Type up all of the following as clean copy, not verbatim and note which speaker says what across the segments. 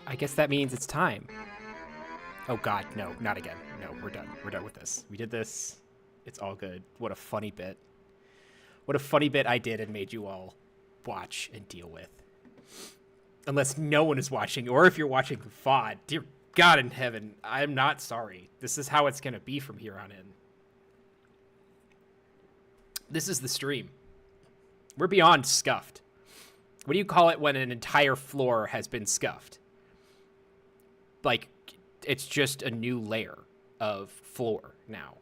Speaker 1: I guess that means it's time. Oh god, no, not again. No, we're done. We're done with this. We did this. It's all good. What a funny bit. What a funny bit I did and made you all watch and deal with. Unless no one is watching, or if you're watching the VOD, dear God in heaven, I'm not sorry. This is how it's going to be from here on in. This is the stream. We're beyond scuffed. What do you call it when an entire floor has been scuffed? Like, it's just a new layer of floor now.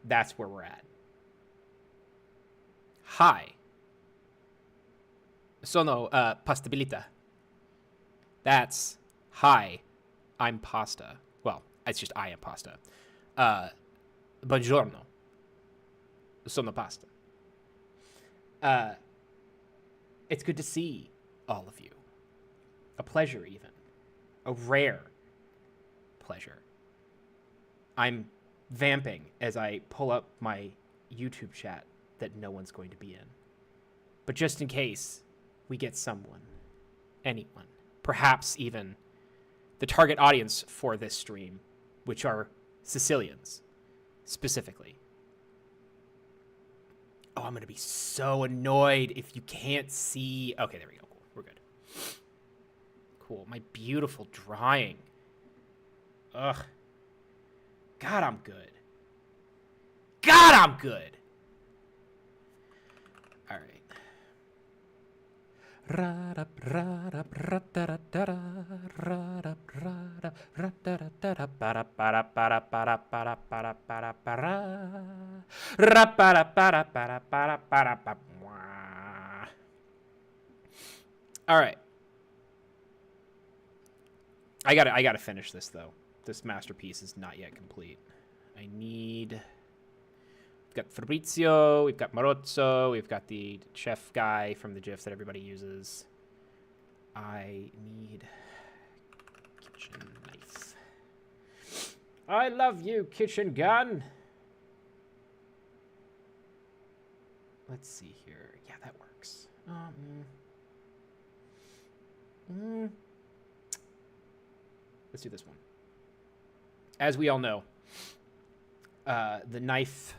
Speaker 1: That's where we're at. Hi. Sono Pastabilità. That's hi. I'm pasta. Well, it's just I am pasta. Buongiorno. Sono pasta. It's good to see all of you. A pleasure, even. A rare pleasure. I'm vamping as I pull up my YouTube chat that no one's going to be in. But just in case we get someone, anyone, perhaps even the target audience for this stream, which are Sicilians, specifically. Oh, I'm going to be so annoyed if you can't see. Okay, there we go. Cool. We're good. Cool. My beautiful drawing. Ugh. God, I'm good. God, I'm good. All right. All right. I gotta finish this though. This masterpiece is not yet complete. I need. We've got Fabrizio, we've got Marozzo, we've got the chef guy from the GIFs that everybody uses. I need kitchen knife. I love you, kitchen gun. Let's see here. Yeah, that works. Let's do this one. As we all know, the knives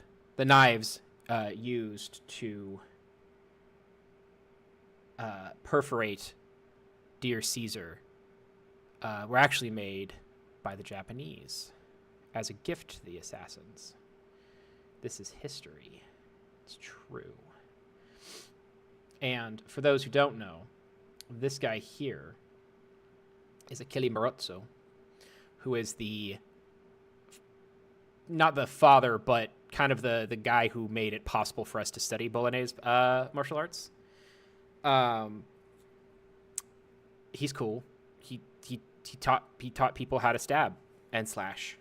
Speaker 1: used to perforate Dear Caesar were actually made by the Japanese as a gift to the assassins. This is history. It's true. And for those who don't know, this guy here is Achille Marozzo, who is not the father, but kind of the guy who made it possible for us to study Bolognese martial arts. He's cool. He taught people how to stab and slash.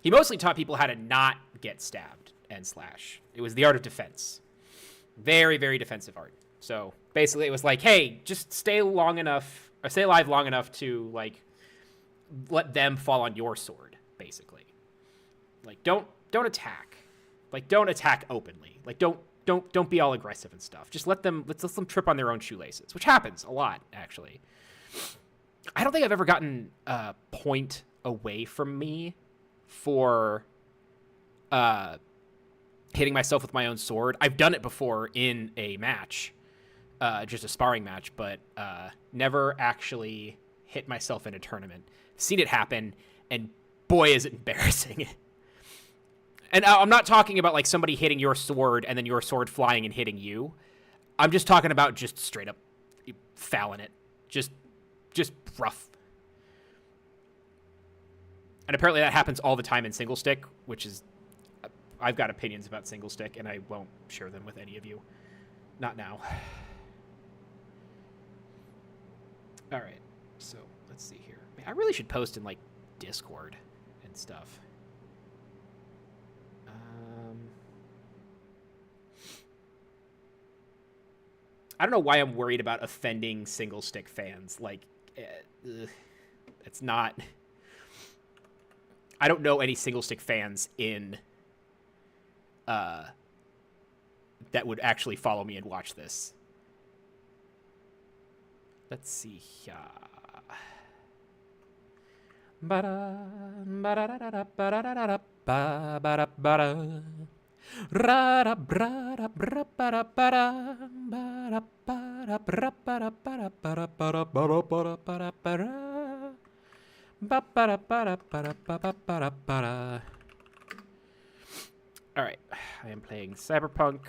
Speaker 1: He mostly taught people how to not get stabbed and slash. It was the art of defense. Very, very defensive art. So basically it was like, hey, just stay alive long enough to like let them fall on your sword, basically. Like don't attack. Like don't attack openly. Like don't be all aggressive and stuff. Just let them trip on their own shoelaces, which happens a lot actually. I don't think I've ever gotten a point away from me for hitting myself with my own sword. I've done it before in a match, just a sparring match, but never actually hit myself in a tournament. Seen it happen, and boy, is it embarrassing. And I'm not talking about like somebody hitting your sword and then your sword flying and hitting you. I'm just talking about just straight up fouling it. Just rough. And apparently that happens all the time in single stick, which is... I've got opinions about single stick, and I won't share them with any of you. Not now. All right. So, let's see here. Man, I really should post in, like, Discord and stuff. I don't know why I'm worried about offending single stick fans. Like, it's not... I don't know any single stick fans in... that would actually follow me and watch this. Let's see here. All right, I am playing Cyberpunk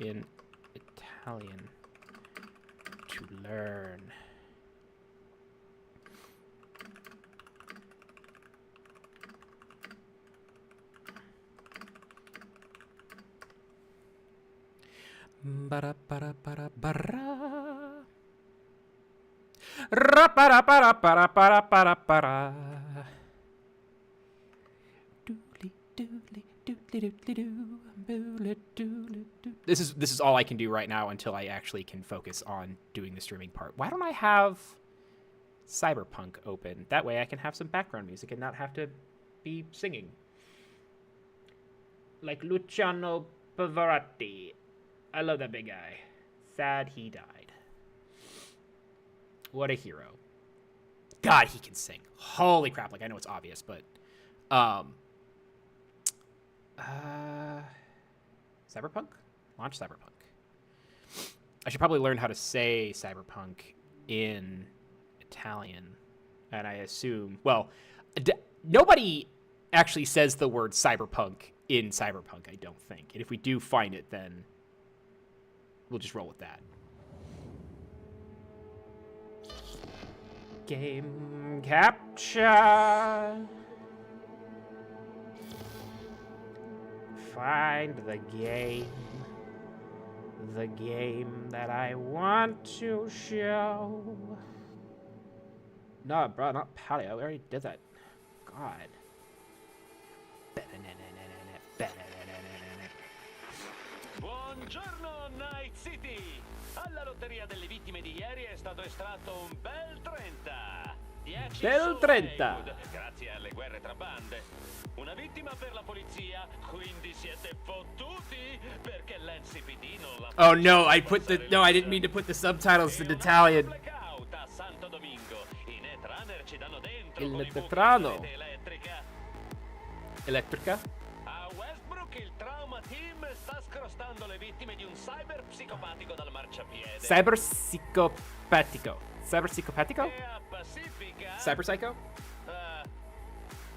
Speaker 1: in Italian to learn. This is all I can do right now until I actually can focus on doing the streaming part. Why don't I have Cyberpunk open? That way I can have some background music and not have to be singing. Like Luciano Pavarotti. I love that big guy. Sad he died. What a hero. God, he can sing. Holy crap. Like, I know it's obvious, but... Cyberpunk? Launch Cyberpunk. I should probably learn how to say Cyberpunk in Italian. And I assume... Well, nobody actually says the word cyberpunk in Cyberpunk, I don't think. And if we do find it, then we'll just roll with that. Game capture. Find the game that I want to show. No, bro, not Paleo. We already did that. God.
Speaker 2: Buongiorno, Night City! Alla lotteria delle vittime di ieri è stato estratto un bel 30. 10
Speaker 1: Bel 30.
Speaker 2: Grazie alle guerre tra bande. Una vittima per la polizia, quindi siete fottuti perché l'NCPD non l'ha.
Speaker 1: Oh no, I didn't mean to put the subtitles in Italian.
Speaker 2: Blackout a Santo Domingo. I netrunner ci danno dentro
Speaker 1: Il
Speaker 2: con i buchi
Speaker 1: netrano.
Speaker 2: di rete elettrica.
Speaker 1: Elettrica?
Speaker 2: A Westbrook il trauma team sta scrostando le vittime di un cyberpsicopatico dal marciapiede.
Speaker 1: Cyberpsicopatico. Cyberpsicopatico?
Speaker 2: E a Pacifica?
Speaker 1: Cyberpsycho?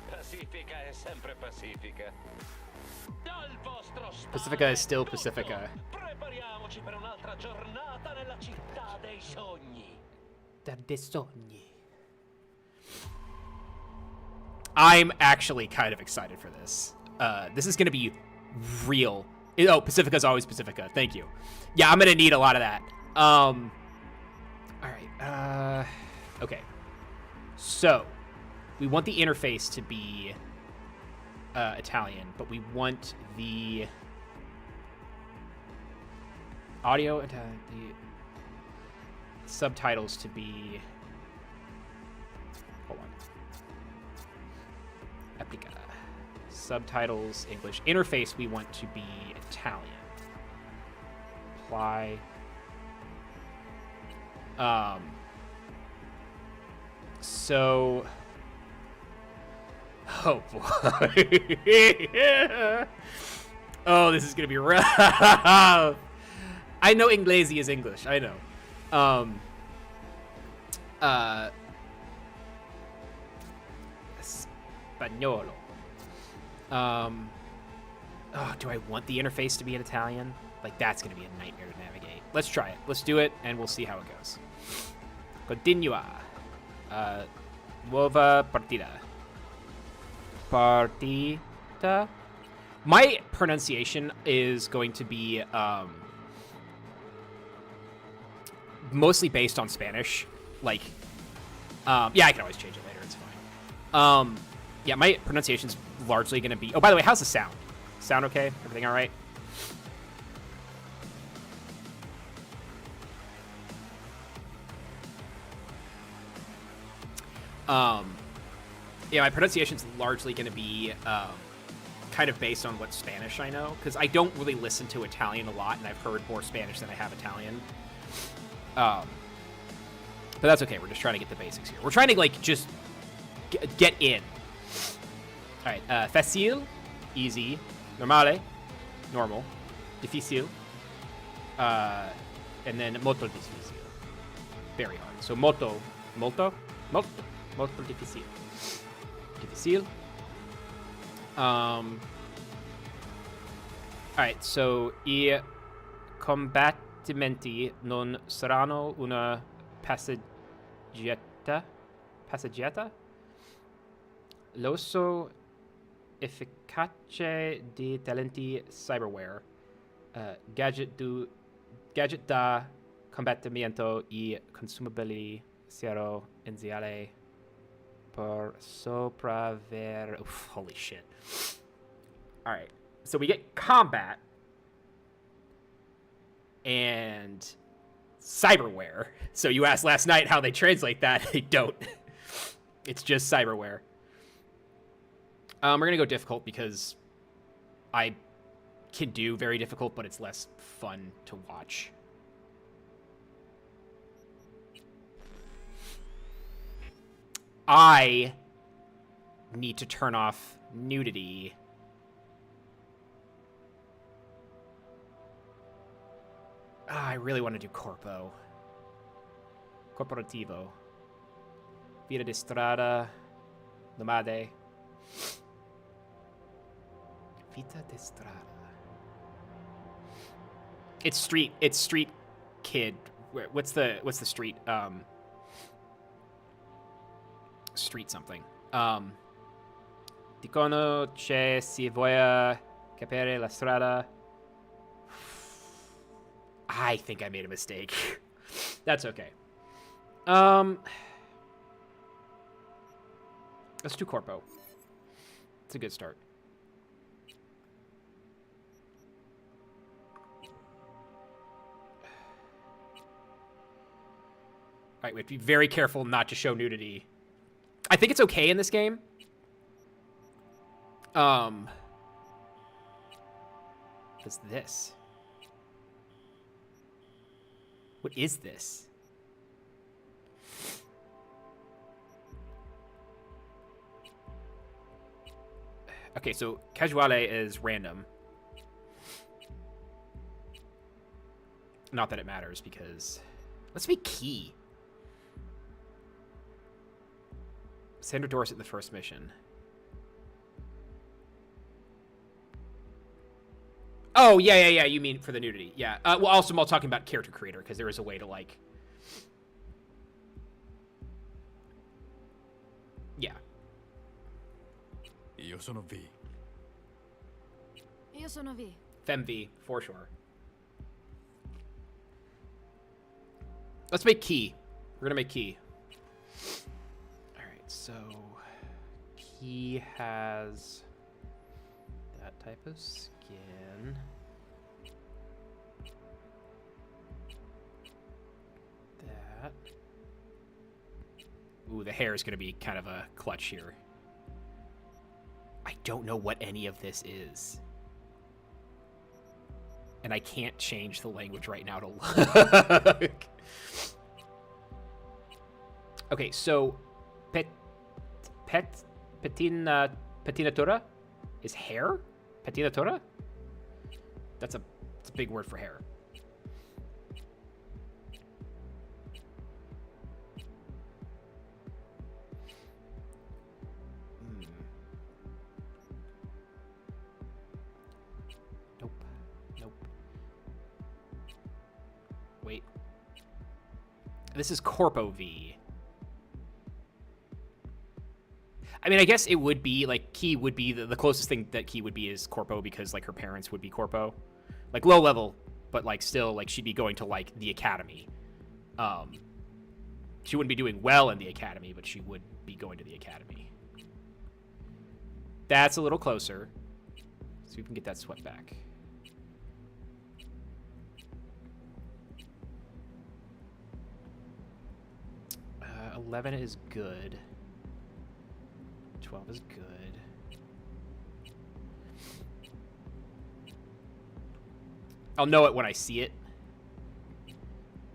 Speaker 2: Pacifica è sempre Pacifica. Dal vostro stato
Speaker 1: Pacifica is still
Speaker 2: tutto.
Speaker 1: Pacifica.
Speaker 2: Prepariamoci per un'altra giornata nella città dei sogni.
Speaker 1: Dei sogni. I'm actually kind of excited for this. This is going to be real. Oh, Pacifica's always Pacifica. Thank you. Yeah, I'm going to need a lot of that. All right. Okay. So, we want the interface to be Italian, but we want the audio and the subtitles to be... Hold on. Applica. Subtitles, English. Interface, we want to be Italian. Apply. So... Oh, boy. Oh, this is going to be rough. I know Inglesi is English. I know. Spagnolo. Oh, do I want the interface to be in Italian? Like, that's going to be a nightmare to navigate. Let's try it. Let's do it, and we'll see how it goes. Continua. Nuova partita. Partita. My pronunciation is going to be mostly based on Spanish. Like, yeah, I can always change it later. It's fine. Yeah, my pronunciation's largely going to be... Oh, by the way, how's the sound? Sound okay? Everything all right? Yeah, my pronunciation's largely going to be kind of based on what Spanish I know, because I don't really listen to Italian a lot, and I've heard more Spanish than I have Italian. But that's okay. We're just trying to get the basics here. We're trying to, like, just get in. All right. Facile, easy. Normale, normal. Difficile. And then molto difficile. Very hard. So molto difficile. Difficile. All right. So I combattimenti non saranno una passeggiata. L'uso efficace di talenti cyberware. Gadget da combattimento e consumabili siano iniziali per sopravvivere. Holy shit. All right. So we get combat and cyberware. So you asked last night how they translate that. They don't. It's just cyberware. We're going to go difficult because I can do very difficult, but it's less fun to watch. I need to turn off nudity. I really want to do corpo. Corporativo. Vida de strada. Nomade. Vita de strada. It's street kid. What's the street? Street something. Dicono che si voglia capire la strada. I think I made a mistake. That's okay. Let's do corpo. It's a good start. All right, we have to be very careful not to show nudity. I think it's okay in this game. What's this? What is this? Okay, so casuale is random. Not that it matters because... Let's make key. Sandra Dorset in the first mission. Oh, yeah. You mean for the nudity. Yeah. Well, also, I'm talking about character creator, because there is a way to, like... Yeah.
Speaker 3: Io sono V.
Speaker 4: Io sono V.
Speaker 1: FemV, for sure. Let's make key. We're gonna make key. Alright, so... Key has... that type of skin. That. Ooh, the hair is gonna be kind of a clutch here. I don't know what any of this is. And I can't change the language right now to look. Okay, so patinatura is hair? Patinatura? It's a big word for hair. Wait. This is Corpo V. I mean, I guess it would be, like, Key would be, the closest thing that Key would be is Corpo because, like, her parents would be Corpo. Like, low level, but, like, still, like, she'd be going to, like, the academy. She wouldn't be doing well in the academy, but she would be going to the academy. That's a little closer. So we can get that swept back. 11 is good. 12 is good. I'll know it when I see it.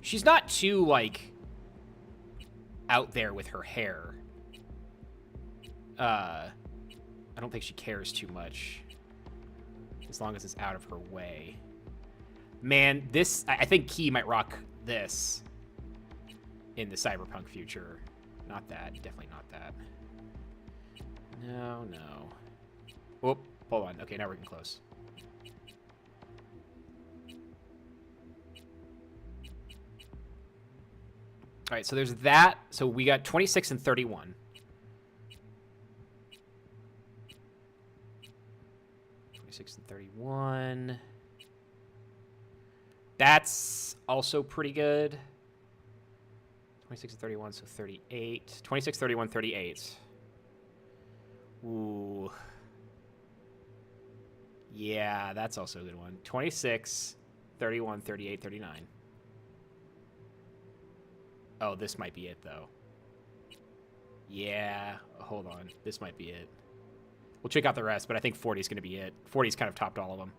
Speaker 1: She's not too, like, out there with her hair. I don't think she cares too much. As long as it's out of her way. Man, this... I think Key might rock this in the Cyberpunk future. Not that. Definitely not that. No. Oh, hold on. Okay, now we're getting close. All right, so there's that. So we got 26 and 31. 26 and 31. That's also pretty good. 26 and 31, so 38. 26, 31, 38. Ooh. Yeah, that's also a good one. 26, 31, 38, 39. Oh, this might be it, though. Yeah, hold on. This might be it. We'll check out the rest, but I think 40 is going to be it. 40's kind of topped all of them.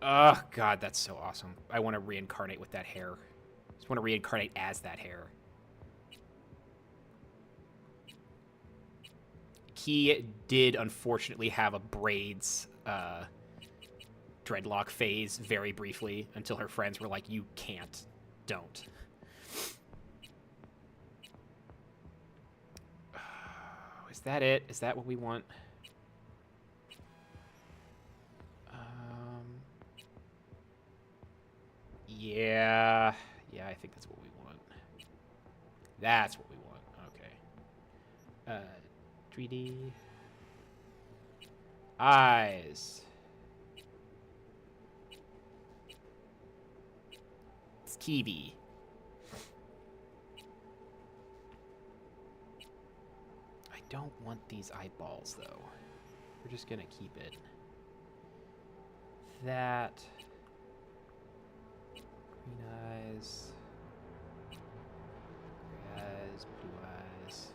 Speaker 1: Oh, God, that's so awesome. I want to reincarnate with that hair. I just want to reincarnate as that hair. He did, unfortunately, have a braids dreadlock phase very briefly until her friends were like, you can't. Don't. Is that it? Is that what we want? Yeah. Yeah, I think that's what we want. That's what we want. Okay. 3D. Eyes. It's TV. I don't want these eyeballs, though. We're just gonna keep it. That. Green eyes. Gray eyes, blue eyes.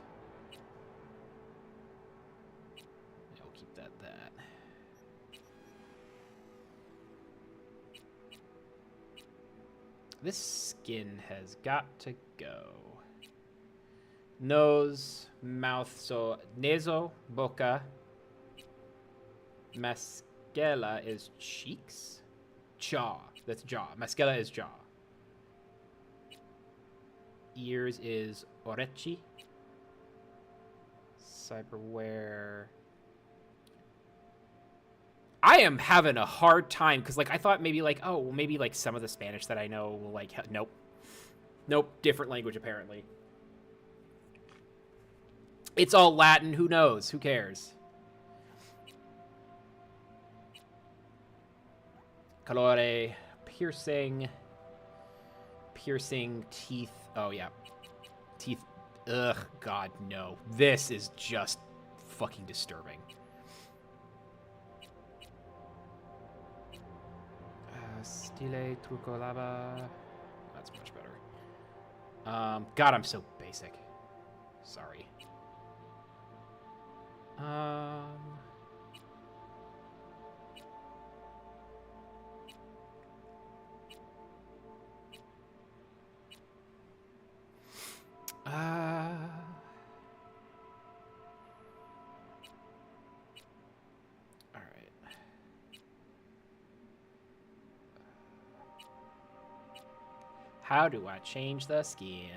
Speaker 1: Yeah, we'll keep that. This skin has got to go. Nose, mouth, so naso, boca. Mascella is cheeks? Jaw. That's jaw. Mascella is jaw. Ears is orecchi. Cyberware. I am having a hard time because, like, I thought maybe, like, oh, well, maybe, like, some of the Spanish that I know will, like, nope. Nope. Different language, apparently. It's all Latin. Who knows? Who cares? Colore. Piercing. Piercing. Teeth. Oh, yeah. Teeth. Ugh. God, no. This is just fucking disturbing. Stile. Truco. Lava. That's much better. God, I'm so basic. Sorry. All right. How do I change the skin?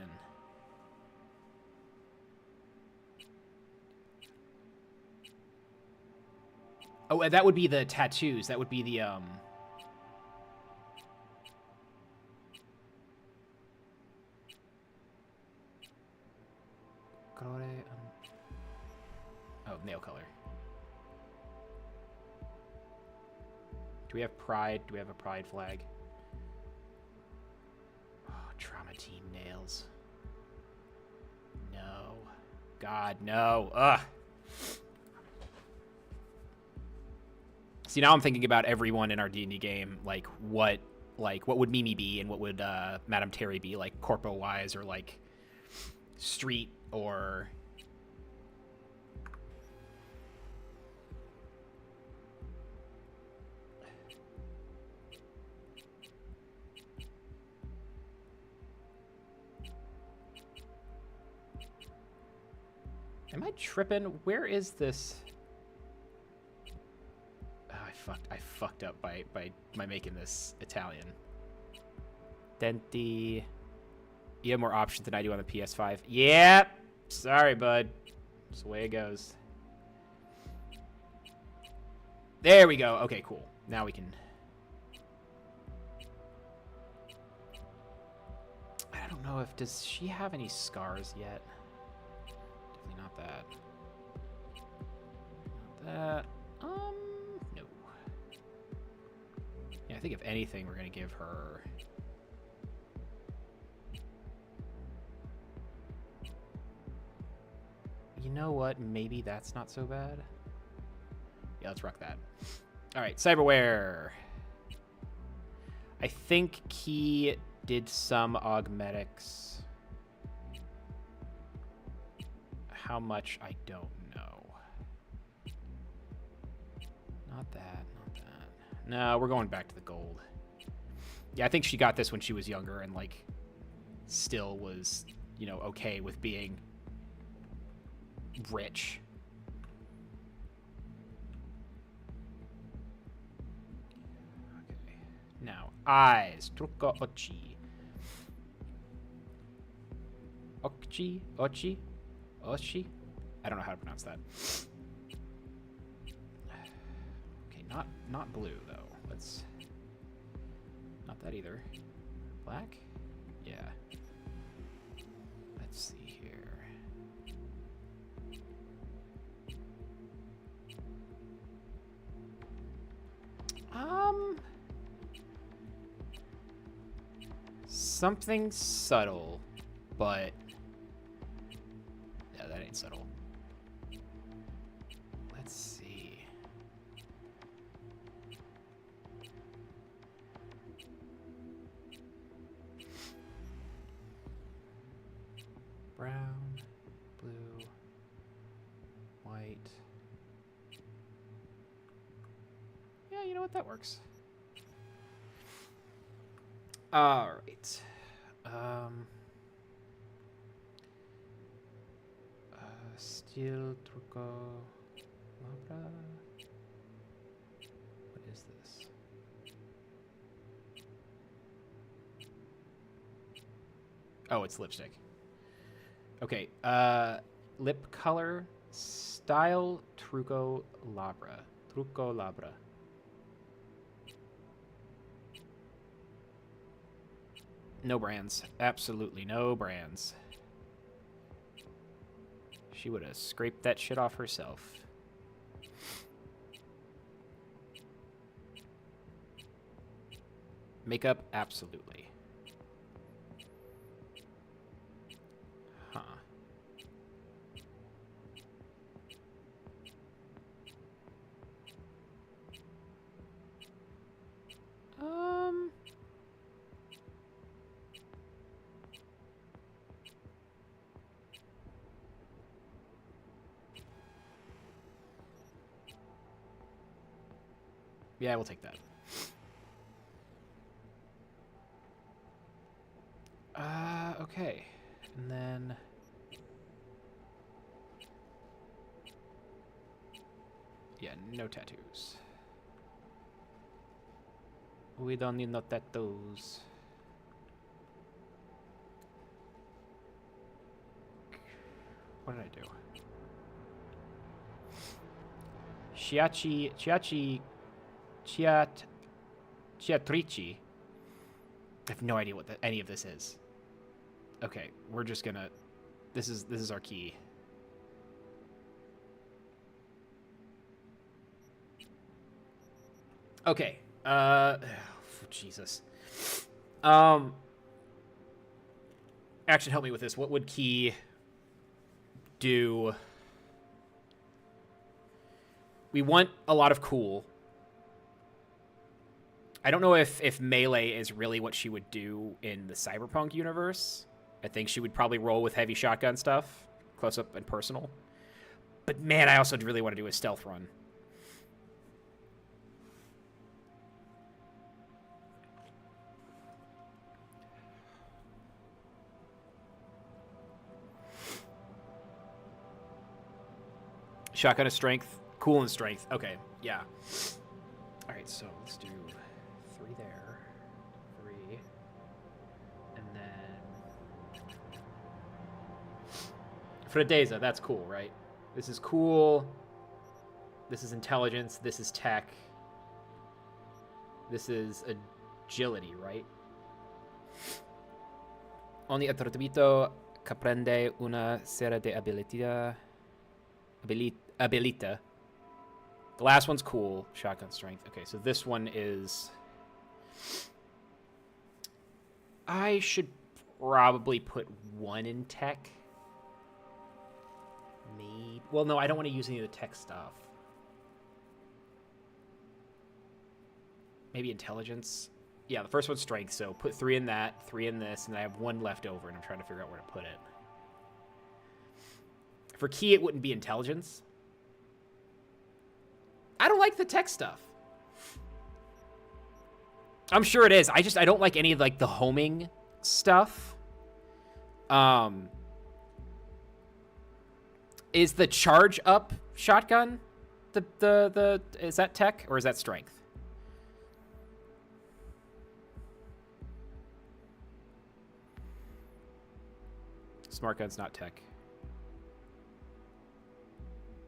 Speaker 1: Oh, that would be the tattoos. That would be the oh, nail color. Do we have pride? Do we have a pride flag? Oh, trauma team nails. No. God, no. Ugh. See, now I'm thinking about everyone in our D&D game, like what would Mimi be and what would Madame Terry be, like corpo-wise, or like street, or am I tripping? Where is this? I fucked up by making this Italian. Denti. You have more options than I do on the PS5. Yep. Sorry, bud. That's the way it goes. There we go. Okay, cool. Now we can. I don't know if does she have any scars yet? Definitely not that. Not that. No. Yeah, I think if anything, we're gonna give her. You know what? Maybe that's not so bad. Yeah, let's rock that. All right, cyberware. I think he did some augmetics. How much, I don't know. Not that, not that. No, we're going back to the gold. Yeah, I think she got this when she was younger and, like, still was, you know, okay with being rich. Okay. Now, eyes. Trucco occhi. Occhi? Occhi? Ochi? I don't know how to pronounce that. Okay, not blue, though. Let's... Not that either. Black? Yeah. Let's see here. Something subtle, but yeah, that ain't subtle. Let's see. Brown, blue, white. Yeah, you know what? That works. All right. Steel truco labra. What is this? Oh, it's lipstick. Okay. Lip color style truco labra. Truco labra. No brands. Absolutely no brands. She would have scraped that shit off herself. Makeup? Absolutely. Huh. Yeah, we'll take that. Okay. And then... Yeah, no tattoos. We don't need no tattoos. What did I do? Chiatrici. I have no idea what any of this is. Okay, we're just gonna... This is our key. Okay. Jesus. Action, help me with this. What would key do? We want a lot of cool. I don't know if melee is really what she would do in the Cyberpunk universe. I think she would probably roll with heavy shotgun stuff, close up and personal. But man, I also really want to do a stealth run. Shotgun is strength, cool and strength. Okay, yeah. All right, so let's do 3 there, 3, and then Fredeza. That's cool, right? This is cool. This is intelligence. This is tech. This is agility, right? Ogni attributo comprende una serie di abilità. Abilita. The last one's cool. Shotgun strength. Okay, so this one is... I should probably put 1 in tech. Maybe... Well, no, I don't want to use any of the tech stuff. Maybe intelligence. Yeah, the first one's strength, so put 3 in that, 3 in this, and I have 1 left over, and I'm trying to figure out where to put it. For key, it wouldn't be intelligence. I don't like the tech stuff. I'm sure it is. I don't like any of like the homing stuff. Is the charge up shotgun the is that tech or is that strength? Smart gun's not tech.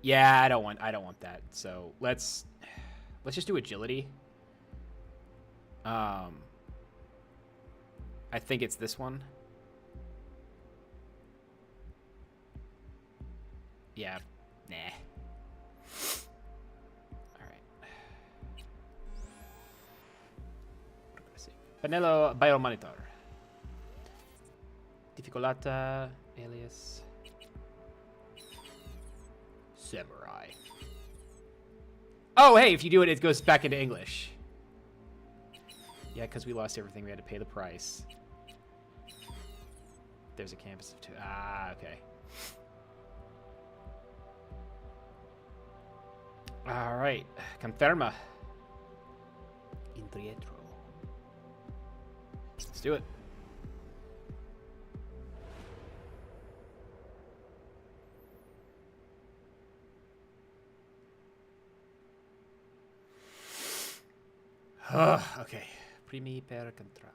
Speaker 1: Yeah, I don't want that. So let's just do agility. I think it's this one. Yeah. Nah. All right. What am I see? Panello Biomonitor. Difficolata alias Samurai. Oh, hey, if you do it, it goes back into English. Yeah, because we lost everything. We had to pay the price. There's a campus of 2. Ah, okay. All right. Conferma. Intrietro. Let's do it. Okay. Primi per contrari.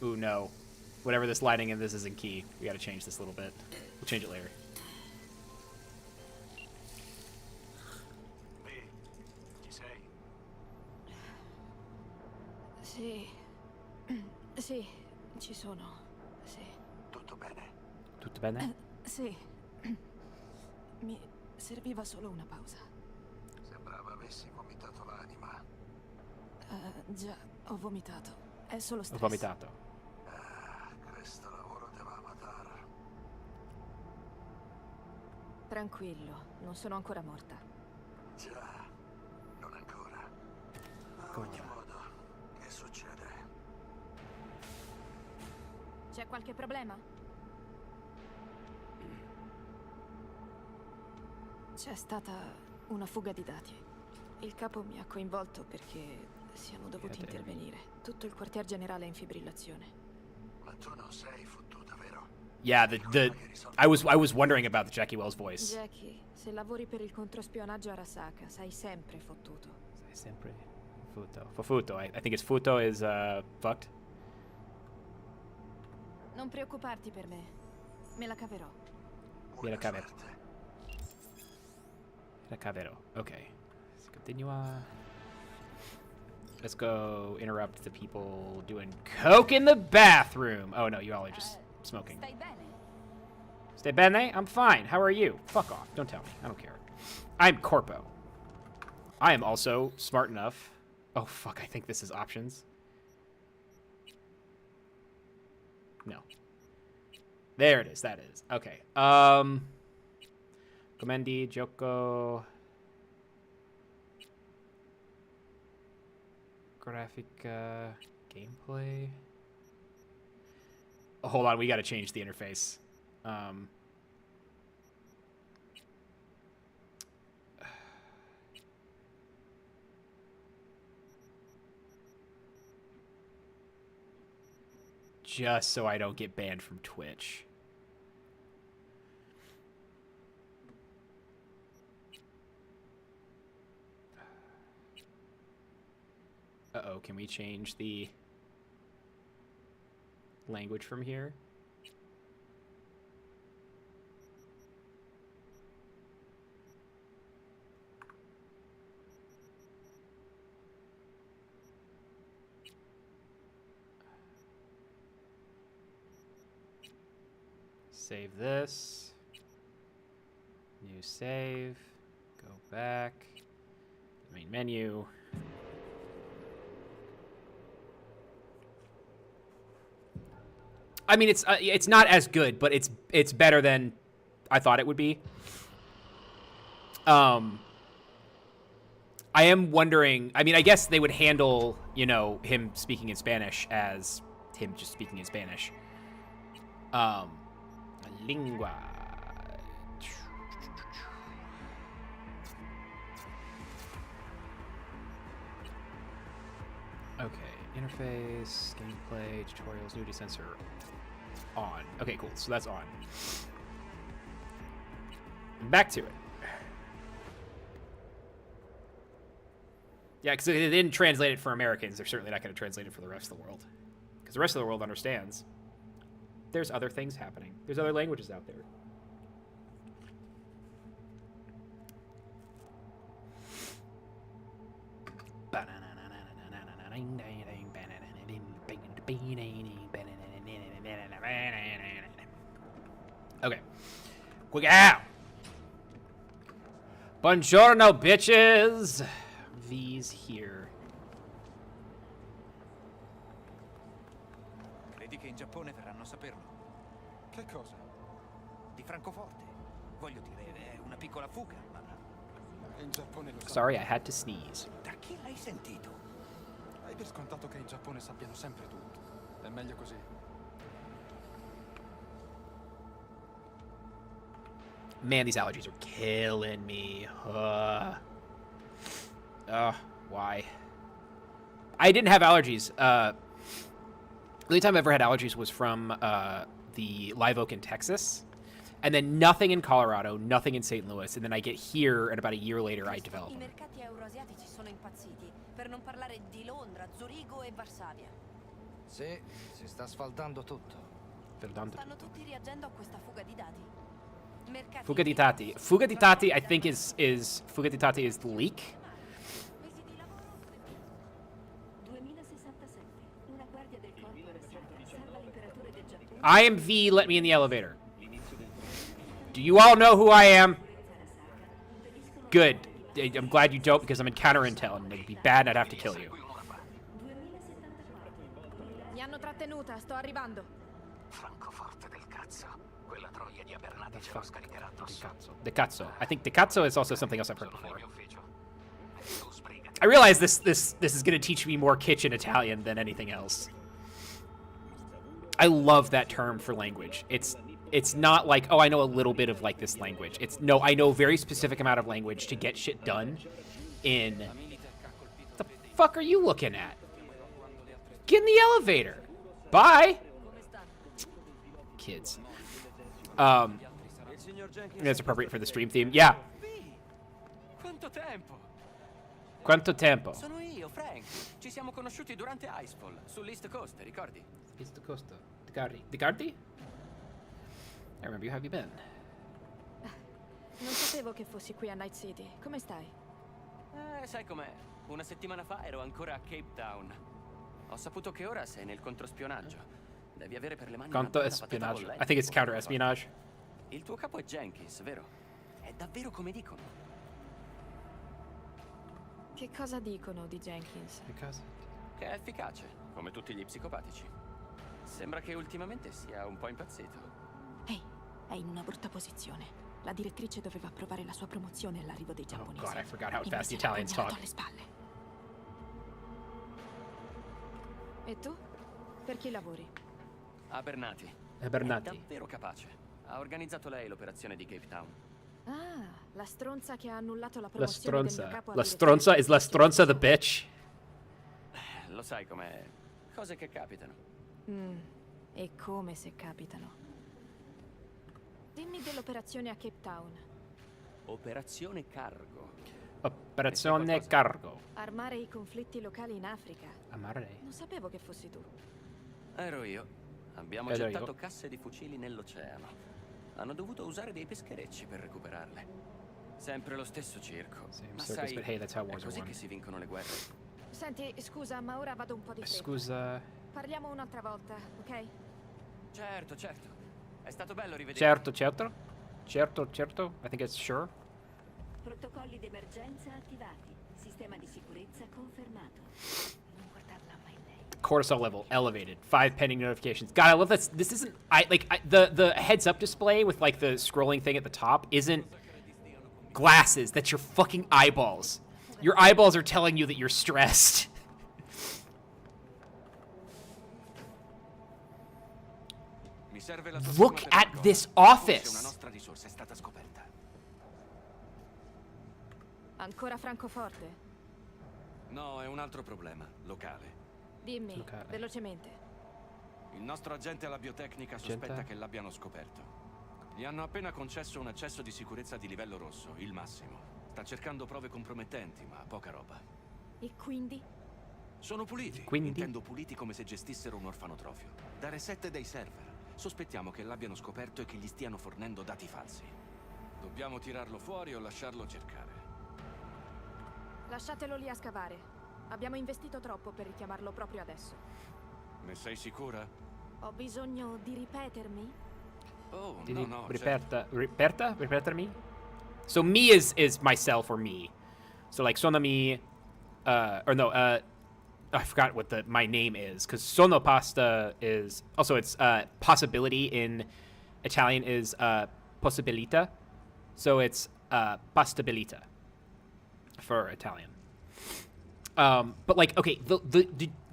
Speaker 1: Ooh, no. Whatever this lighting in this isn't key. We gotta change this a little bit. We'll change it later.
Speaker 3: Ci sei?
Speaker 4: Sì. Sì, ci sono. Sì.
Speaker 3: Tutto bene?
Speaker 1: Tutto bene?
Speaker 4: Sì. Mi serviva solo una pausa.
Speaker 3: Sembrava avessi vomitato l'anima.
Speaker 4: Già, ho vomitato. È solo
Speaker 1: Ho
Speaker 4: stress.
Speaker 1: vomitato.
Speaker 3: Questo lavoro te va a matare.
Speaker 4: Tranquillo, non sono ancora morta.
Speaker 3: Già, non ancora. A
Speaker 1: Come
Speaker 3: ogni
Speaker 1: va?
Speaker 3: modo, che succede?
Speaker 4: C'è qualche problema? C'è stata una fuga di dati. Il capo mi ha coinvolto perché siamo dovuti intervenire. Tutto il quartier generale è in fibrillazione.
Speaker 3: Ma tu non sei fottuta, vero?
Speaker 1: Yeah, I was wondering about the Jackie Wells voice.
Speaker 4: Jackie, se lavori per il controspionaggio a Arasaka, sei sempre fottuto.
Speaker 1: Sempre Futo. For Futo. I think it's Futo is fucked.
Speaker 4: Non preoccuparti per me. Me la caverò.
Speaker 1: Mira
Speaker 3: Buona
Speaker 1: cavero.
Speaker 3: sorte.
Speaker 1: Mira cavero. Okay. Let's continua. Let's go interrupt the people doing coke in the bathroom. Oh no, you all are just smoking.
Speaker 4: Stai bene?
Speaker 1: Stay bene? I'm fine. How are you? Fuck off. Don't tell me. I don't care. I'm Corpo. I am also smart enough. Oh fuck, I think this is options. No. There it is. That is. Okay. Comendi, Joko. Graphic gameplay. Oh, hold on, we gotta change the interface. Just so I don't get banned from Twitch. Uh-oh, can we change the language from here? Save this. New save. Go back. Main menu. I mean, it's not as good, but it's better than I thought it would be. I am wondering. I mean, I guess they would handle, you know, him speaking in Spanish as him just speaking in Spanish. Lingua. Okay, interface, gameplay, tutorials, nudity sensor, on. Okay, cool, so that's on. Back to it. Yeah, because they didn't translate it for Americans. They're certainly not going to translate it for the rest of the world. Because the rest of the world understands. There's other things happening. There's other languages out there. Okay. Quick out! Buongiorno, bitches! V's here.
Speaker 5: Credi che in Giappone verranno a saperlo?
Speaker 3: Che cosa?
Speaker 5: Di Francoforte. Voglio dire, è una piccola fuga, ma
Speaker 3: In Giappone lo
Speaker 1: Sorry, I had to sneeze.
Speaker 5: da chi l'hai sentito?
Speaker 3: Hai per scontato che in Giappone sappiano sempre tutto. È meglio così.
Speaker 1: Man, these allergies are killing me. Why? I didn't have allergies. The only time I ever had allergies was from the Live Oak in Texas. And then nothing in Colorado, nothing in St. Louis. And then I get here, and about a year later, I develop
Speaker 6: I
Speaker 1: them.
Speaker 6: mercati euroasiatici sono impazziti, per non parlare di Londra, Zurigo e Varsavia.
Speaker 7: Sì, si sta sfaldando tutto.
Speaker 6: Stanno tutti reagendo a questa fuga di dati. Mercati
Speaker 1: Fuga di dati. Fuga di dati, I think, is Fuga di dati is the leak.
Speaker 6: mesi di lavoro.
Speaker 8: 2067. Una guardia del corpo arrestata salva l'imperatore del Giappone.
Speaker 1: IMV, let me in the elevator. Do you all know who I am? Good. I'm glad you don't, because I'm in counter-intel, and it'd be bad and I'd have to kill you.
Speaker 4: Mi hanno trattenuta, sto arrivando.
Speaker 3: Francoforte del cazzo. Quella troia di Abernati ce lo scaricherà addosso.
Speaker 1: De cazzo. I think de cazzo is also something else I've heard
Speaker 3: Sono nel
Speaker 1: before.
Speaker 3: mio ufficio. E tu sbrigati.
Speaker 1: I realize this is going to teach me more kitchen Italian than anything else. I love that term for language. It's not like, oh, I know a little bit of like this language. It's no, I know a very specific amount of language to get shit done in. What the fuck are you looking at? Get in the elevator. Bye. Kids. That's appropriate for the stream theme. Yeah.
Speaker 5: Quanto tempo?
Speaker 1: Quanto tempo?
Speaker 5: Sono io, Frank. Ci siamo conosciuti durante Icefall, sull'East Coast, ricordi?
Speaker 1: East Costa. Dicardi? I remember you. How have you been?
Speaker 4: Non sapevo che fossi qui a Night City. Come stai?
Speaker 5: Sai com'è? Una settimana fa ero ancora a Cape Town. Ho saputo che ora sei nel controspionaggio. Devi avere per le mani una bella patata
Speaker 1: Counter-espionage.
Speaker 5: bollente.
Speaker 1: I think it's counter-espionage.
Speaker 5: Il tuo capo è Jenkins, vero? È davvero come dicono.
Speaker 4: Che cosa dicono di Jenkins?
Speaker 1: Because.
Speaker 5: Che è efficace, come tutti gli psicopatici. Sembra che ultimamente sia un po' impazzito.
Speaker 4: Ehi, è in una brutta posizione. La direttrice doveva approvare la sua promozione all'arrivo dei giapponesi.
Speaker 1: God, I forgot how fast the
Speaker 4: Invece l'ha
Speaker 1: Italians
Speaker 4: pugnato
Speaker 1: talk.
Speaker 4: alle spalle. E tu? Per chi lavori?
Speaker 5: A Bernati.
Speaker 1: Bernati.
Speaker 5: È davvero capace. Ha organizzato lei l'operazione di Cape Town.
Speaker 4: Ah, la stronza che ha annullato la
Speaker 1: La
Speaker 4: promozione del mio
Speaker 1: stronza.
Speaker 4: capo a
Speaker 1: La
Speaker 4: direttore.
Speaker 1: stronza is la stronza the bitch.
Speaker 5: Lo sai com'è. Cose che capitano.
Speaker 4: E come se capitano. Dimmi dell'operazione a Cape Town.
Speaker 5: Operazione Cargo.
Speaker 1: Operazione cargo.
Speaker 4: Armare i conflitti locali in Africa.
Speaker 1: Amare.
Speaker 4: Non sapevo che fossi tu.
Speaker 5: Ero io. Abbiamo
Speaker 1: Ero
Speaker 5: gettato
Speaker 1: io.
Speaker 5: casse di fucili nell'oceano. Hanno dovuto usare dei pescherecci per recuperarle. Sempre lo stesso circo.
Speaker 1: Same
Speaker 5: Ma
Speaker 1: circus,
Speaker 5: sai,
Speaker 1: but hey, that's how
Speaker 5: è
Speaker 1: wars are
Speaker 5: così
Speaker 1: won.
Speaker 5: che si vincono le guerre.
Speaker 4: Senti, scusa, ma ora vado un po' di fretta.
Speaker 1: Scusa.
Speaker 4: Parliamo un'altra volta, ok?
Speaker 5: Certo, certo. È stato bello rivedere.
Speaker 1: Certo. I think it's sure.
Speaker 8: Protocolli d'emergenza attivati. Sistema di sicurezza confermato. Non guardarla mai lei.
Speaker 1: Cortisol level elevated. 5 pending notifications. God, I love this. This isn't. The heads up display with like the scrolling thing at the top isn't glasses. That's your fucking eyeballs. Your eyeballs are telling you that you're stressed.
Speaker 5: Mi serve la tua
Speaker 1: Look
Speaker 5: firma per
Speaker 1: at
Speaker 5: il
Speaker 1: this
Speaker 5: codice. Forse
Speaker 1: office.
Speaker 5: una nostra risorsa è stata scoperta.
Speaker 4: Ancora Francoforte?
Speaker 5: No, è un altro problema, locale.
Speaker 4: Dimmi,
Speaker 1: Ok.
Speaker 4: velocemente.
Speaker 5: Il nostro agente alla biotecnica sospetta che l'abbiano scoperto. Gli hanno appena concesso un accesso di sicurezza di livello rosso, il massimo. Sta cercando prove compromettenti, ma poca roba.
Speaker 4: E quindi?
Speaker 5: Sono puliti.
Speaker 1: Quindi?
Speaker 5: Intendo puliti come se gestissero un orfanotrofio. Da reset dei server. Sospettiamo che l'abbiano scoperto e che gli stiano fornendo dati falsi. Dobbiamo tirarlo fuori o lasciarlo cercare.
Speaker 4: Lasciatelo lì a scavare. Abbiamo investito troppo per richiamarlo proprio adesso.
Speaker 5: Ne sei sicura?
Speaker 4: Ho bisogno di ripetermi?
Speaker 5: Oh,
Speaker 1: Did
Speaker 5: no,
Speaker 1: he
Speaker 5: certo.
Speaker 1: repetirmi? So me is myself or me. So like sono mi, or no, I forgot what my name is because sono pasta is also it's possibility in Italian is possibilità, so it's pastabilità for Italian. But like okay,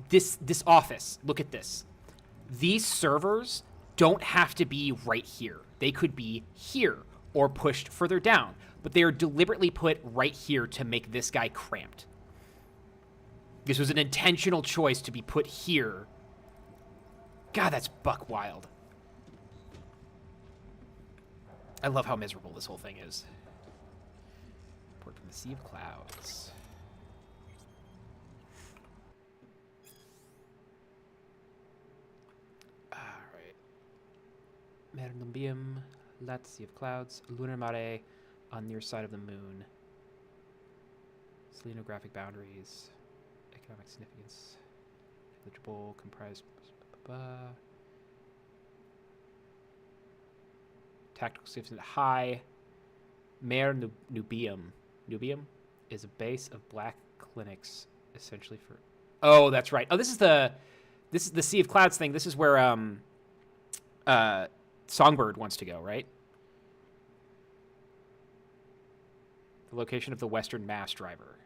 Speaker 1: this office, look at this. These servers don't have to be right here. They could be here or pushed further down, but they are deliberately put right here to make this guy cramped. This was an intentional choice to be put here. God, that's buck wild. I love how miserable this whole thing is. Report from the Sea of Clouds. Alright. Mare Lumbium, Lat Sea of Clouds, Lunar Mare on near side of the moon. Selenographic boundaries. Economic significance. Eligible, comprised. Tactical significance high. Mare Nubium. Nubium is a base of black clinics, essentially for. Oh, that's right. Oh, this is the Sea of Clouds thing. This is where Songbird wants to go, right? The location of the Western Mass Driver.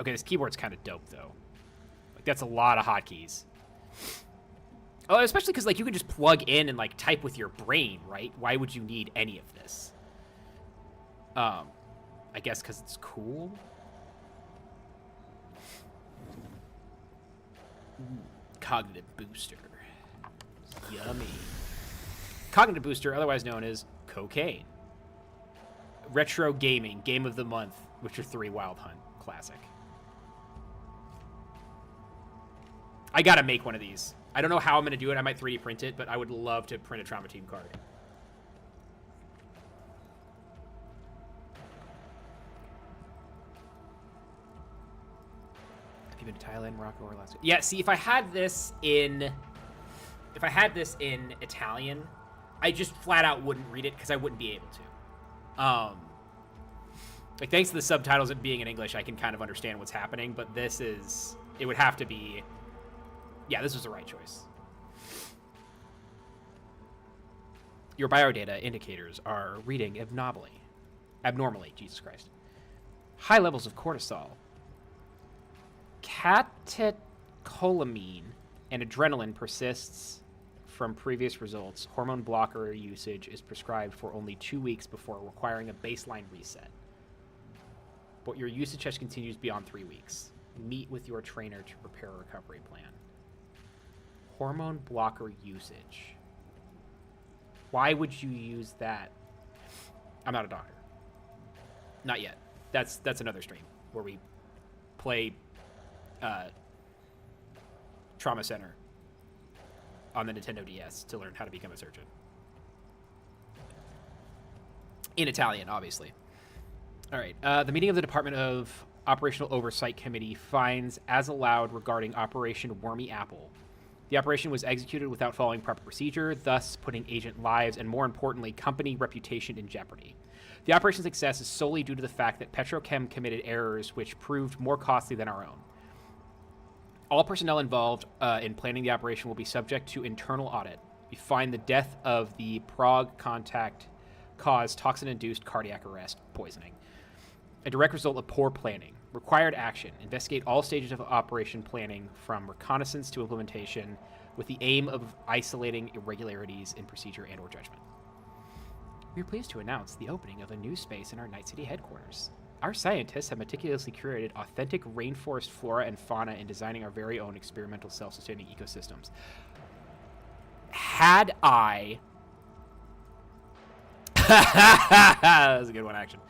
Speaker 1: Okay, this keyboard's kind of dope, though. Like, that's a lot of hotkeys. Oh, especially because, like, you can just plug in and, like, type with your brain, right? Why would you need any of this? I guess because it's cool? Cognitive booster. Yummy. Cognitive booster, otherwise known as cocaine. Retro gaming, game of the month, Witcher 3 Wild Hunt classic. I gotta make one of these. I don't know how I'm gonna do it. I might 3D print it, but I would love to print a Trauma Team card. Have you been to Thailand, Morocco, or Alaska? Yeah. See, if I had this in Italian, I just flat out wouldn't read it because I wouldn't be able to. Like, thanks to the subtitles and being in English, I can kind of understand what's happening. But it would have to be. Yeah, this was the right choice. Your biodata indicators are reading abnormally, Jesus Christ. High levels of cortisol, catecholamine, and adrenaline persists from previous results. Hormone blocker usage is prescribed for only 2 weeks before requiring a baseline reset. But your usage has continued beyond 3 weeks. Meet with your trainer to prepare a recovery plan. Hormone blocker usage. Why would you use that? I'm not a doctor. Not yet. That's another stream where we play Trauma Center on the Nintendo DS to learn how to become a surgeon. In Italian, obviously. All right. The meeting of the Department of Operational Oversight Committee finds as allowed regarding Operation Wormy Apple. The operation was executed without following proper procedure, thus putting agent lives and, more importantly, company reputation in jeopardy. The operation's success is solely due to the fact that Petrochem committed errors which proved more costly than our own. All personnel involved in planning the operation will be subject to internal audit. We find the death of the Prague contact caused toxin-induced cardiac arrest poisoning, a direct result of poor planning. Required action. Investigate all stages of operation planning from reconnaissance to implementation with the aim of isolating irregularities in procedure and or judgment. We are pleased to announce the opening of a new space in our Night City headquarters. Our scientists have meticulously curated authentic rainforest flora and fauna in designing our very own experimental self-sustaining ecosystems. Had I... that was a good one, action.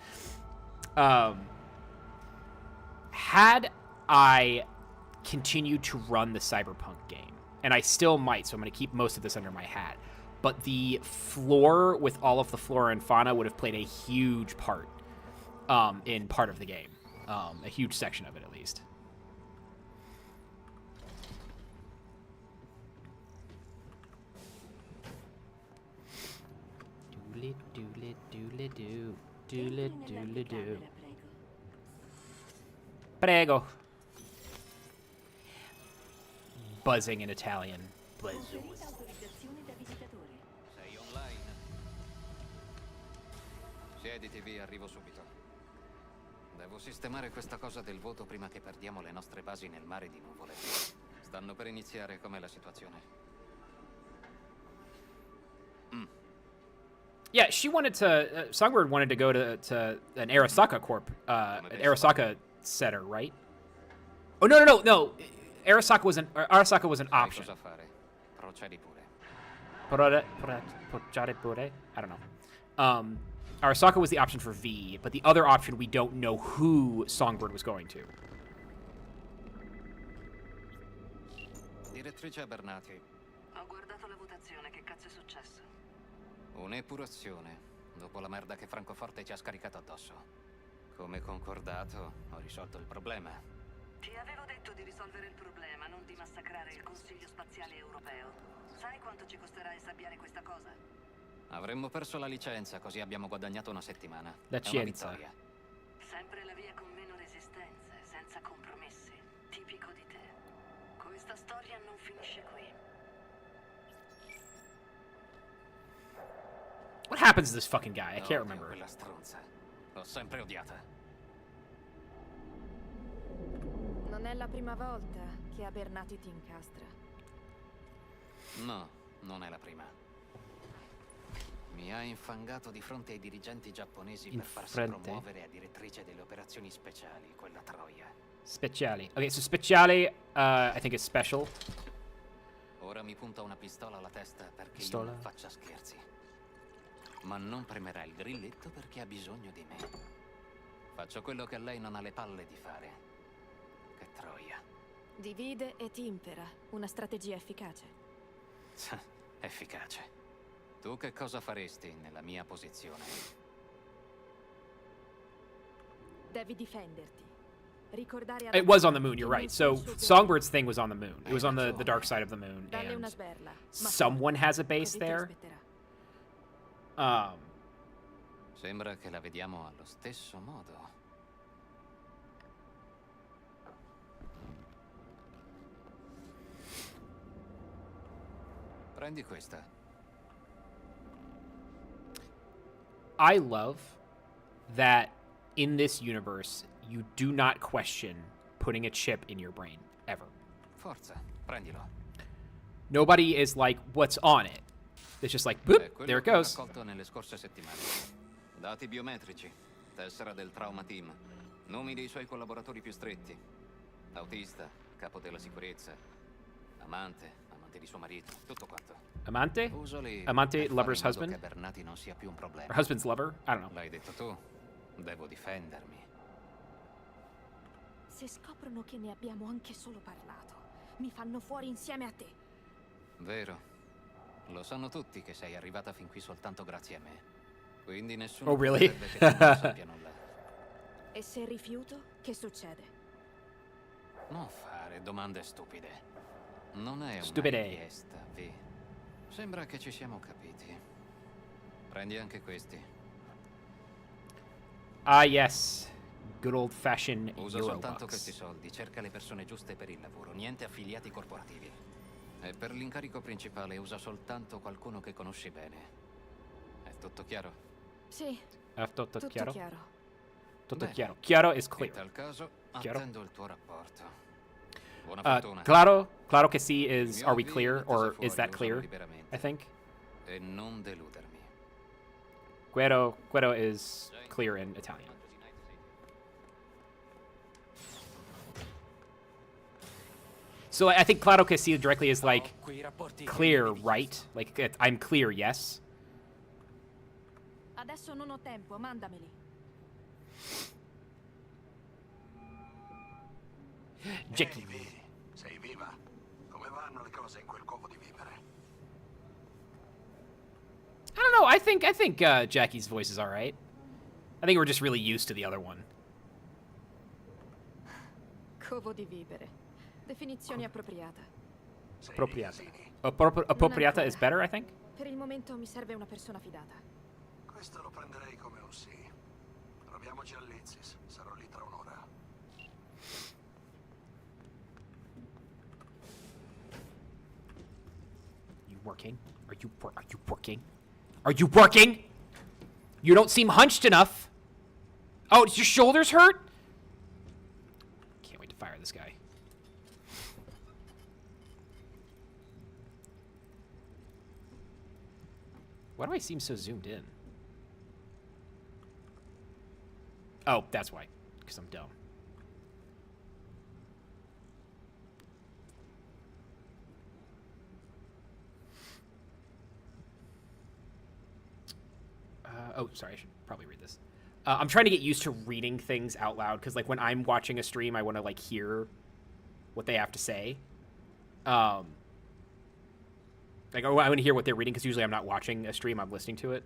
Speaker 1: Had I continued to run the Cyberpunk game, and I still might, so I'm going to keep most of this under my hat, but the floor with all of the flora and fauna would have played a huge part in part of the game. A huge section of it, at least. Doodly-doodly-doodly-doo. Doodly-doodly-doo. Prego. Buzzing in Italian.
Speaker 8: Conferita autorizzazione da visitatore.
Speaker 3: Sei online? Siediti via, arrivo subito. Devo sistemare questa cosa del voto prima che perdiamo le nostre basi nel mare di nuvole. Stanno per iniziare, com'è la situazione?
Speaker 1: Yeah, she wanted to. Songbird wanted to go to an Arasaka Corp, an Arasaka setter, right? Oh no! Arasaka was an option.
Speaker 3: Cosa fare? Procedi pure.
Speaker 1: Procede pure? I don't know. Arasaka was the option for V, but the other option we don't know who Songbird was going to.
Speaker 3: Direttrice Abernathy,
Speaker 6: Ho guardato la votazione, che cazzo è successo?
Speaker 3: un'epurazione dopo la merda che Francoforte ci ha scaricato addosso. Come concordato, ho risolto il problema.
Speaker 6: Ti avevo detto di risolvere il problema, non di massacrare il Consiglio Spaziale Europeo. Sai quanto ci costerà insabbiare questa cosa?
Speaker 3: Avremmo perso la licenza, così abbiamo guadagnato una settimana.
Speaker 1: La
Speaker 3: È una
Speaker 1: scienza.
Speaker 3: vittoria.
Speaker 6: Sempre la via con meno resistenze, senza compromessi. Tipico di te. Questa storia non finisce qui.
Speaker 1: What happens to this fucking guy? I can't
Speaker 3: Odio
Speaker 1: remember.
Speaker 3: quella stronza. L'ho sempre odiata.
Speaker 4: Non è la prima volta che Abernathy ti incastra.
Speaker 3: No, non è la prima. Mi ha infangato di fronte ai dirigenti giapponesi per farsi
Speaker 1: Frente?
Speaker 3: promuovere a direttrice delle operazioni speciali, quella troia.
Speaker 1: Speciali. Okay, so speciali, I think is special.
Speaker 3: Ora mi punta una pistola alla testa perché
Speaker 1: Pistola?
Speaker 3: io non faccia scherzi. Ma non premerà il grilletto perché ha bisogno di me. Faccio quello che lei non ha le palle di fare. Che troia.
Speaker 4: Divide e timpera. Una strategia efficace.
Speaker 3: Efficace. Tu che cosa faresti nella mia posizione?
Speaker 4: Devi difenderti. Ricordare
Speaker 1: It was on the moon, you're right. So Songbird's thing was on the moon. It was on the dark side of the moon.
Speaker 4: Dalle una
Speaker 1: And
Speaker 4: sberla. Ma
Speaker 1: someone has a base
Speaker 4: così ti
Speaker 1: there.
Speaker 4: rispetterà.
Speaker 3: Sembra che la vediamo allo stesso modo. Prendi questa.
Speaker 1: I love that in this universe, you do not question putting a chip in your brain, ever.
Speaker 3: Forza, prendilo.
Speaker 1: Nobody is like, what's on it? It's just like, boop,
Speaker 3: È quello
Speaker 1: there it
Speaker 3: che ho
Speaker 1: goes.
Speaker 3: raccolto nelle scorse settimane. Dati biometrici, tessera del Trauma Team, nomi dei suoi collaboratori più stretti. Autista, capo della sicurezza, amante di suo marito, tutto quanto.
Speaker 1: Amante?
Speaker 3: Usali
Speaker 1: Amante,
Speaker 3: per fare
Speaker 1: lover's
Speaker 3: in modo
Speaker 1: husband?
Speaker 3: che Bernati non sia più un problema.
Speaker 1: Or husband's lover? I don't know.
Speaker 3: L'hai detto tu, devo difendermi.
Speaker 4: Se scoprono che ne abbiamo anche solo parlato, mi fanno fuori insieme a te.
Speaker 3: Vero. Lo sanno tutti che sei arrivata fin qui soltanto grazie a me. Quindi nessuno
Speaker 1: Oh, really?
Speaker 3: vorrebbe che tu non sappia nulla.
Speaker 4: E se rifiuto, che succede?
Speaker 3: Non fare domande stupide. Non è una
Speaker 1: Stupide.
Speaker 3: richiesta, Vi. Sembra che ci siamo capiti. Prendi anche questi.
Speaker 1: Ah, yes. Good old-fashioned
Speaker 3: Usa soltanto
Speaker 1: Eurobucks.
Speaker 3: questi soldi. Cerca le persone giuste per il lavoro. Niente affiliati corporativi. E per l'incarico principale usa soltanto qualcuno che conosci bene. È tutto chiaro?
Speaker 4: Sì,
Speaker 1: Tutto
Speaker 4: tutto
Speaker 1: chiaro?
Speaker 4: chiaro.
Speaker 1: Tutto
Speaker 3: Bene.
Speaker 1: chiaro. Chiaro is
Speaker 3: In
Speaker 1: clear.
Speaker 3: tal caso,
Speaker 1: Chiaro?
Speaker 3: Attendo il tuo rapporto. Buona
Speaker 1: Uh,
Speaker 3: fortuna.
Speaker 1: claro que sí is, are we clear, or is that clear? I think.
Speaker 3: E non deludermi.
Speaker 1: Guero is clear in Italian. So I think claro que sí directly is like clear, right? Like I'm clear, yes.
Speaker 4: Adesso non ho tempo, mandameli.
Speaker 1: Jackie.
Speaker 9: Sei viva? Come vanno le cose in quel covo di vipere?
Speaker 1: I don't know. I think Jackie's voice is all right. I think we're just really used to the other one.
Speaker 4: Covo di vivere. Definizione appropriata.
Speaker 1: Appropriata. Appropriata is better, I think.
Speaker 4: Per il momento mi serve una persona fidata.
Speaker 9: Questo lo prenderei come un sì. Proviamoci all'Izzis. Sarò lì tra un'ora.
Speaker 1: You working? Are you working? Are you working? You don't seem hunched enough. Oh, does your shoulders hurt? Can't wait to fire this guy. Why do I seem so zoomed in? Oh, that's why. Because I'm dumb. Oh, sorry, I should probably read this. I'm trying to get used to reading things out loud, because, like, when I'm watching a stream, I want to, like, hear what they have to say. Like, I want to hear what they're reading, because usually I'm not watching a stream, I'm listening to it.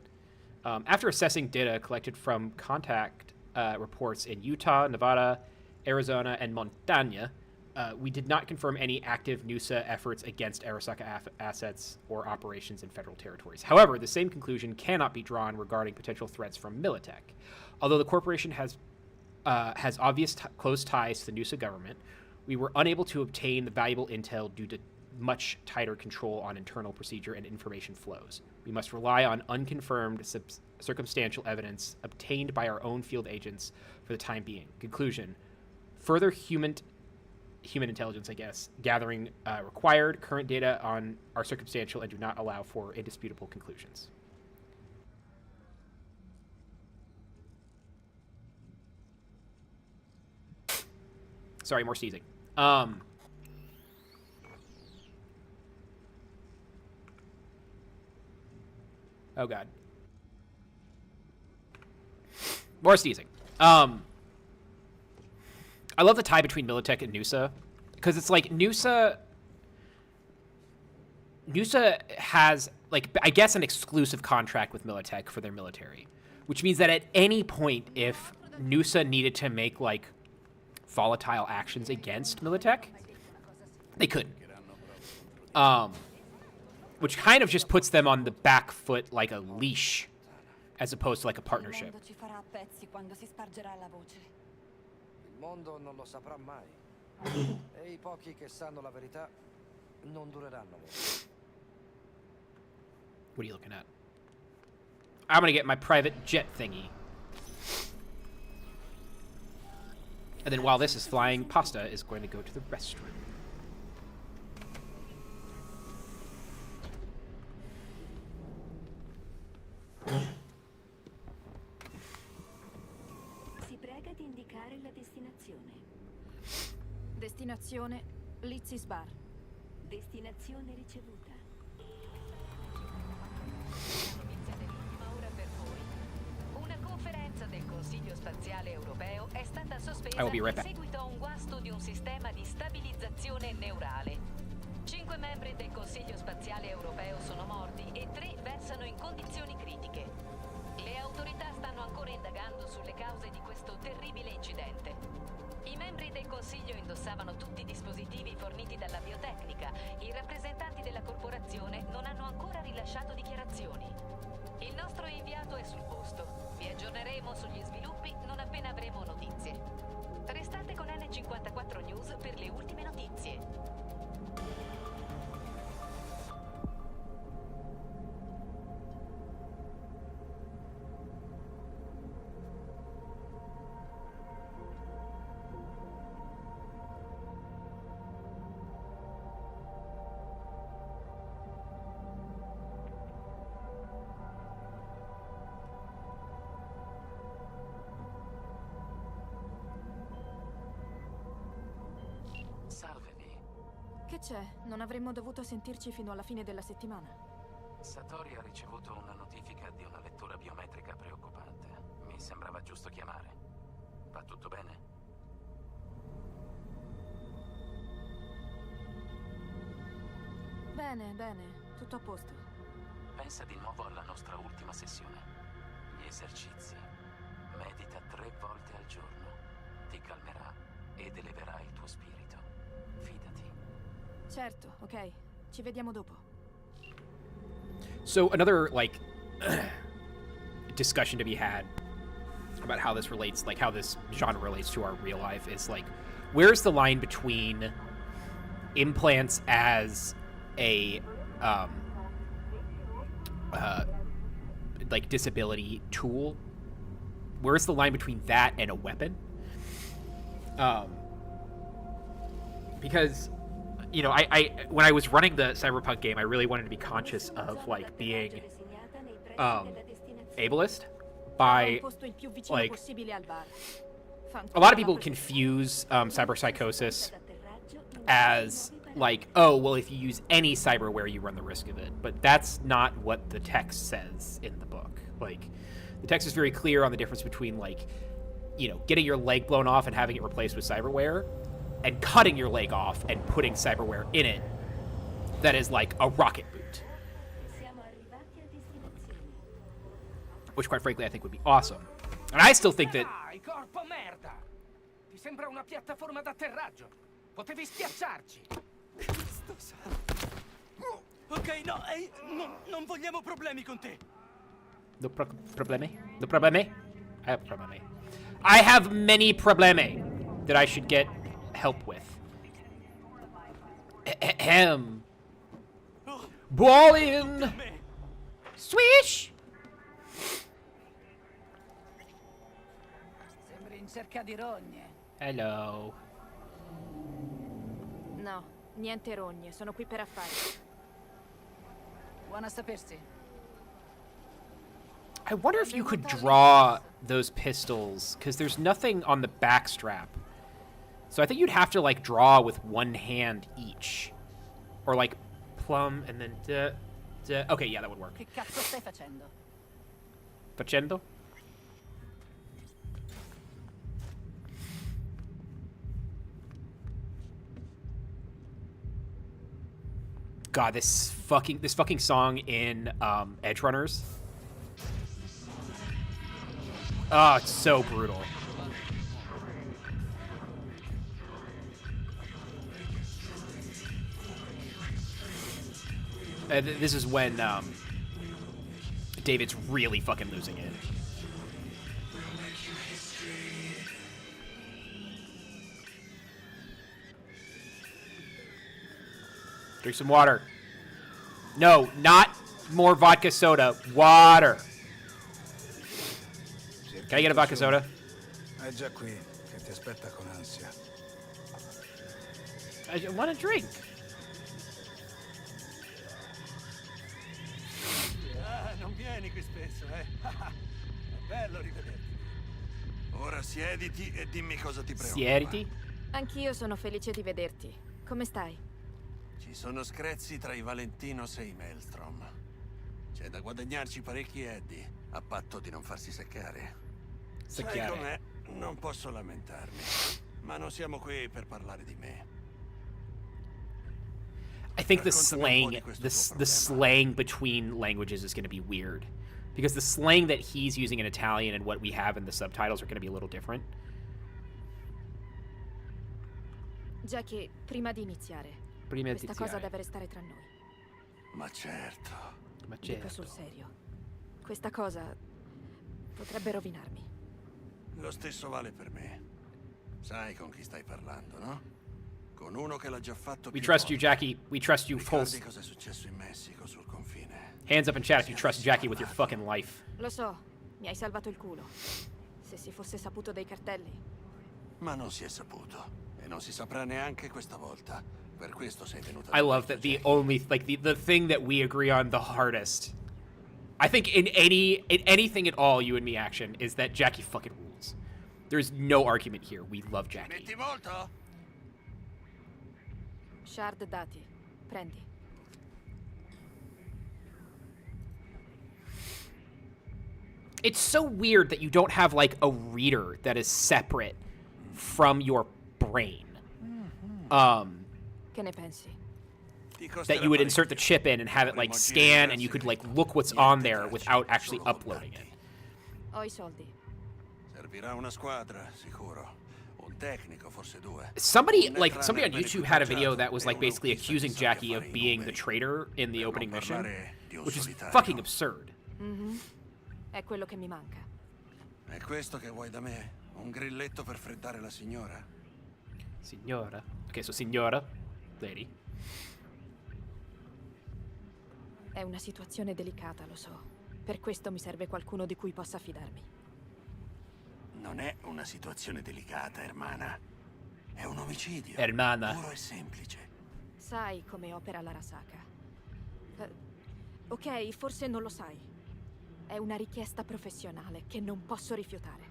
Speaker 1: After assessing data collected from contact reports in Utah, Nevada, Arizona, and Montana, we did not confirm any active NUSA efforts against Arasaka assets or operations in federal territories. However, the same conclusion cannot be drawn regarding potential threats from Militech. Although the corporation has obvious close ties to the NUSA government, we were unable to obtain the valuable intel due to much tighter control on internal procedure and information flows. We must rely on unconfirmed circumstantial evidence obtained by our own field agents for the time being. Conclusion: further human intelligence, I guess, gathering required. Current data on are circumstantial and do not allow for indisputable conclusions. Sorry, more sneezing. Oh god. More sneezing. I love the tie between Militech and NUSA, because it's like NUSA has, like, I guess, an exclusive contract with Militech for their military, which means that at any point, if NUSA needed to make, like, volatile actions against Militech, they couldn't. Which kind of just puts them on the back foot like a leash, as opposed to like a partnership.
Speaker 7: Il mondo non lo saprà mai. E I pochi che sanno la verità non dureranno molto.
Speaker 1: What are you looking at? I'm gonna get my private jet thingy. And then while this is flying, Pasta is going to go to the restroom.
Speaker 8: Si prega di indicare la destinazione.
Speaker 4: Destinazione Lizzis Bar.
Speaker 8: Destinazione ricevuta.
Speaker 10: Notizia dell'ultima ora per voi. Una conferenza del Consiglio Spaziale Europeo è stata sospesa in seguito a un guasto di un sistema di stabilizzazione neurale. 5 membri del Consiglio Spaziale Europeo sono morti e 3 versano in condizioni critiche. Le autorità stanno ancora indagando sulle cause di questo terribile incidente. I membri del Consiglio indossavano tutti i dispositivi forniti dalla biotecnica. I rappresentanti della corporazione non hanno ancora rilasciato dichiarazioni. Il nostro inviato è sul posto. Vi aggiorneremo sugli sviluppi non appena avremo notizie. Restate con N54 News per le ultime notizie.
Speaker 4: c'è? Non avremmo dovuto sentirci fino alla fine della settimana.
Speaker 11: Satori ha ricevuto una notifica di una lettura biometrica preoccupante. Mi sembrava giusto chiamare. Va tutto bene?
Speaker 4: Bene, bene, tutto a posto.
Speaker 11: Pensa di nuovo alla nostra ultima sessione. Gli esercizi. Medita 3 volte al giorno. Ti calmerà ed eleverà il tuo spirito. Fidati.
Speaker 4: Certo, ok. Ci vediamo dopo.
Speaker 1: So another, like, discussion to be had about how this relates, like, how this genre relates to our real life is, like, where's the line between implants as a, like, disability tool? Where's the line between that and a weapon? Because, you know, I when I was running the Cyberpunk game, I really wanted to be conscious of, like, being ableist by, like, a lot of people confuse cyberpsychosis as, like, oh, well, if you use any cyberware, you run the risk of it. But that's not what the text says in the book. Like, the text is very clear on the difference between, like, you know, getting your leg blown off and having it replaced with cyberware, and cutting your leg off and putting cyberware in it that is like a rocket boot. Which, quite frankly, I think would be awesome. And I still think that...
Speaker 7: corpo merda! Ti sembra una piattaforma d'atterraggio. Potevi schiacciarci.
Speaker 5: Cristo santo. Ok, no, non vogliamo problemi con te.
Speaker 1: No problemi? No problemi? I have problemi. I have many problemi that I should get help with. Ahem. Ball in! Swish!
Speaker 6: Sembri in cerca di rogne.
Speaker 1: Hello.
Speaker 4: No, niente rogne, sono qui per affari.
Speaker 6: Buona sapersi.
Speaker 1: I wonder if you could draw those pistols, because there's nothing on the back strap. So I think you'd have to, like, draw with one hand each. Or, like, plumb and then... Okay, yeah, that would work.
Speaker 6: Che cazzo stai facendo?
Speaker 1: Facendo? God, this fucking song in Edge Runners. Oh, it's so brutal. This is when David's really fucking losing it. Drink some water. No, not more vodka soda. Water. Can I get a vodka soda?
Speaker 9: È già qui, che ti aspetta con ansia.
Speaker 1: I want a drink.
Speaker 5: Non vieni qui spesso, eh? È bello rivederti.
Speaker 9: Ora siediti e dimmi cosa ti preoccupa.
Speaker 1: Siediti?
Speaker 4: Anch'io sono felice di vederti. Come stai?
Speaker 9: Ci sono screzi tra i Valentinos e i Maelstrom. C'è da guadagnarci parecchi Eddie, a patto di non farsi seccare. Sai com'è? Non posso lamentarmi. Ma non siamo qui per parlare di me.
Speaker 1: I think the slang, the slang between languages is going to be weird. Because the slang that he's using in Italian and what we have in the subtitles are going to be a little different.
Speaker 4: Jackie, prima di iniziare, questa cosa deve restare tra noi.
Speaker 9: Ma certo.
Speaker 1: Ma
Speaker 4: Dico
Speaker 1: certo.
Speaker 4: sul serio. Questa cosa potrebbe rovinarmi.
Speaker 9: Lo stesso vale per me. Sai con chi stai parlando, no? Con uno che l'ha già fatto
Speaker 1: We
Speaker 9: più
Speaker 1: trust you,
Speaker 9: volte.
Speaker 1: Jackie. We trust you full.
Speaker 9: Ricordi cosa è successo in Messico sul confine?
Speaker 1: Hands up in chat if you trust Jackie with your fucking life.
Speaker 4: Lo so, mi hai salvato il culo. Se si fosse saputo dei cartelli.
Speaker 9: Ma non si è saputo. E non si saprà neanche questa volta. Per questo sei venuta.
Speaker 1: I love that the only, like, the thing that we agree on the hardest, I think in anything at all, you and me action, is that Jackie fucking rules. There's no argument here. We love Jackie.
Speaker 9: Metti molto?
Speaker 4: Shard dati. Prendi.
Speaker 1: It's so weird that you don't have, like, a reader that is separate from your brain.
Speaker 4: Che ne pensi?
Speaker 1: That you would insert the chip in and have it, like, scan, and you could, like, look what's on there without actually uploading it.
Speaker 4: Ho I soldi.
Speaker 9: Servirà una squadra, sicuro. Un tecnico, forse due.
Speaker 1: Somebody on YouTube had a video that was, like, basically accusing Jackie of being the traitor in the opening mission, which is fucking absurd.
Speaker 4: È quello che mi manca.
Speaker 9: È questo che vuoi da me? Un grilletto per freddare la signora?
Speaker 1: Signora? Ok, so signora, lady.
Speaker 4: È una situazione delicata, lo so. Per questo mi serve qualcuno di cui possa fidarmi.
Speaker 9: Non è una situazione delicata, hermana. È un omicidio.
Speaker 1: Hermana.
Speaker 9: Puro e semplice.
Speaker 4: Sai come opera l'Arasaka. Ok, forse non lo sai. È una richiesta professionale che non posso rifiutare.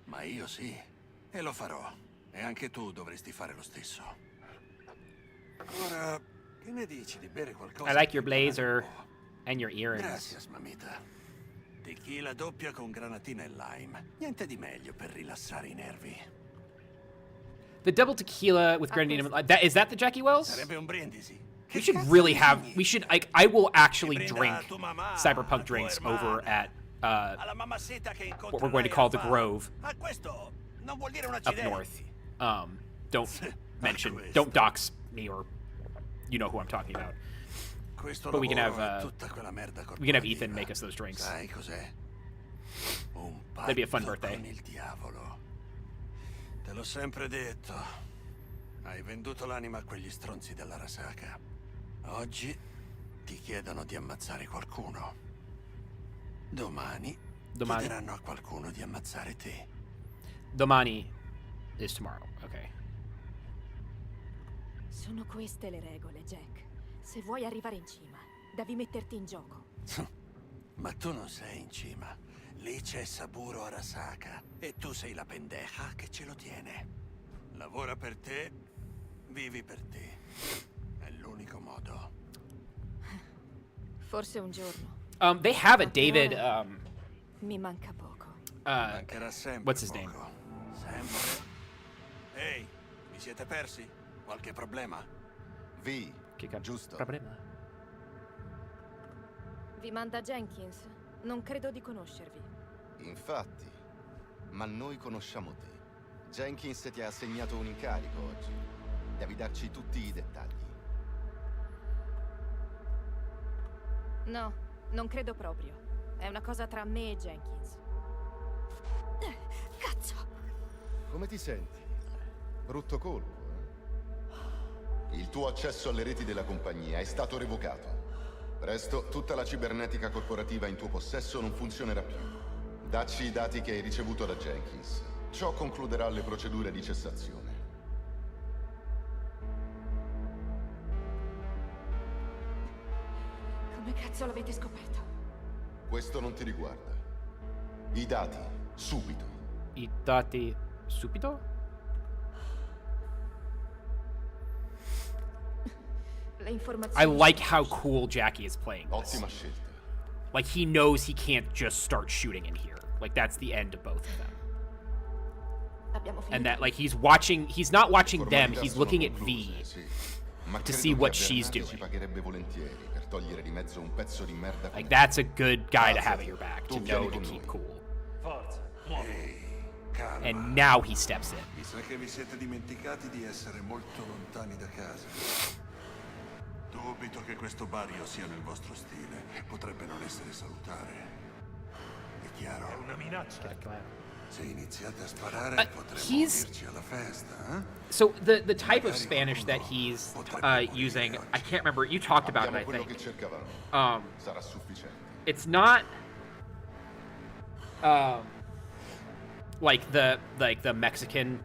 Speaker 9: Ma io sì. E lo farò. E anche tu dovresti fare lo stesso. Ora, che ne dici di bere qualcosa?
Speaker 1: I like your blazer and your earrings.
Speaker 9: Gracias, mamita. Tequila doppia con granatina e lime. Niente di meglio per rilassare i nervi.
Speaker 1: The double tequila with grenadine. Is that the Jackie Wells?
Speaker 9: Sarebbe un brindisi.
Speaker 1: We should really have. We should. Like, I will actually drink Cyberpunk drinks over at what we're going to call the Grove up north. Don't mention. Don't dox me, or you know who I'm talking about. But we can have Ethan make us those drinks. That'd be a fun birthday.
Speaker 9: Te l'ho sempre detto. Hai venduto l'anima a quegli stronzi dell'Arasaka. Oggi ti chiedono di ammazzare qualcuno. Domani chiederanno a qualcuno di ammazzare te.
Speaker 1: Domani is tomorrow. Okay.
Speaker 4: Sono queste le regole, Jack. Se vuoi arrivare in cima, devi metterti in gioco.
Speaker 9: Ma tu non sei in cima. Lì c'è Saburo Arasaka e tu sei la pendeja che ce lo tiene. Lavora per te, vivi per te. È l'unico modo.
Speaker 4: Forse un giorno.
Speaker 1: They have a David.
Speaker 4: Mi manca poco.
Speaker 9: Mancherà sempre.
Speaker 1: What's his name?
Speaker 9: Sempre. Ehi, vi siete persi? Qualche problema?
Speaker 3: Giusto.
Speaker 1: Problema.
Speaker 4: Vi manda Jenkins. Non credo di conoscervi.
Speaker 12: Infatti, ma noi conosciamo te. Jenkins ti ha assegnato un incarico oggi. Devi darci tutti i dettagli.
Speaker 4: No, non credo proprio. È una cosa tra me e Jenkins. Cazzo!
Speaker 12: Come ti senti? Brutto colpo, eh? Il tuo accesso alle reti della compagnia è stato revocato. Presto, tutta la cibernetica corporativa in tuo possesso non funzionerà più. Dacci i dati che hai ricevuto da Jenkins. Ciò concluderà le procedure di cessazione.
Speaker 4: Come cazzo l'avete scoperto?
Speaker 12: Questo non ti riguarda. I dati, subito.
Speaker 1: I dati subito?
Speaker 4: Le informazioni.
Speaker 1: I like how cool Jackie is playing this.
Speaker 12: Ottima scelta.
Speaker 1: Like, he knows he can't just start shooting in here. Like, that's the end of both of them. And that, like, he's not watching them, he's looking at V to see what she's doing. Like, that's a good guy to have at your back, to know to keep cool. And now he steps in.
Speaker 9: Mi sa che vi siete dimenticati di essere molto lontani da casa. Dubito che questo barrio sia nel vostro stile. Potrebbe non essere salutare. È chiaro? È una minaccia. Se iniziate a sparare, potremmo unirci alla festa, eh?
Speaker 1: So the type of Spanish that he's using, I can't remember. You talked about it, I think. It's not like the Mexican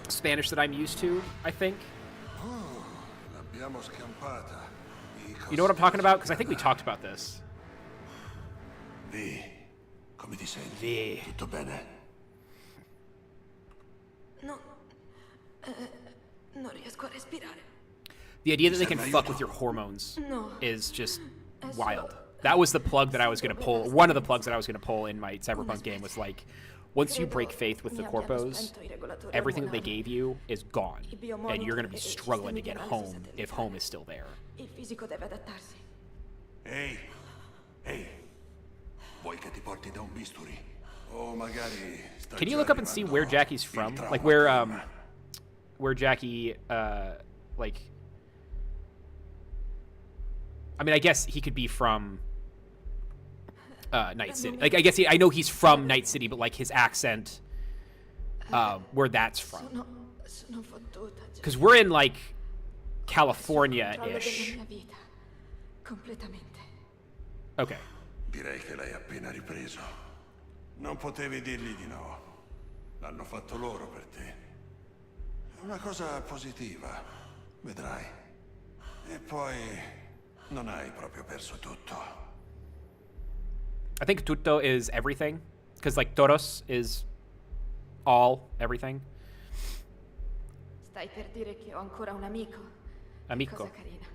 Speaker 1: Spanish that I'm used to, I think.
Speaker 9: L'abbiamo scampata.
Speaker 1: You know what I'm talking about? Because I think we talked about this.
Speaker 9: V, come ti senti?
Speaker 1: V.
Speaker 9: Tutto bene?
Speaker 4: No. Non riesco a respirare.
Speaker 1: The idea that they can fuck with your hormones is just wild. That was the plug that I was going to pull. One of the plugs that I was going to pull in my Cyberpunk game was like, once you break faith with the corpos, everything that they gave you is gone. And you're going to be struggling to get home if home is still there.
Speaker 9: Ehi, vuoi che ti porti da un bisturi? O magari
Speaker 1: Can you look up and see where Jackie's from? Like where Jackie, like... I mean, I guess he could be from Night City. Like, I guess I know he's from Night City, but like his accent, where that's from. Because we're in like California-ish. Okay.
Speaker 9: Direi che l'hai appena ripreso. Non potevi dirgli di no. L'hanno fatto loro per te. È una cosa positiva, vedrai. E poi non hai proprio perso tutto.
Speaker 1: I think tutto is everything, because like todos is all, everything.
Speaker 4: Stai per dire che ho ancora un amico?
Speaker 1: Amico.
Speaker 4: Cosa carina.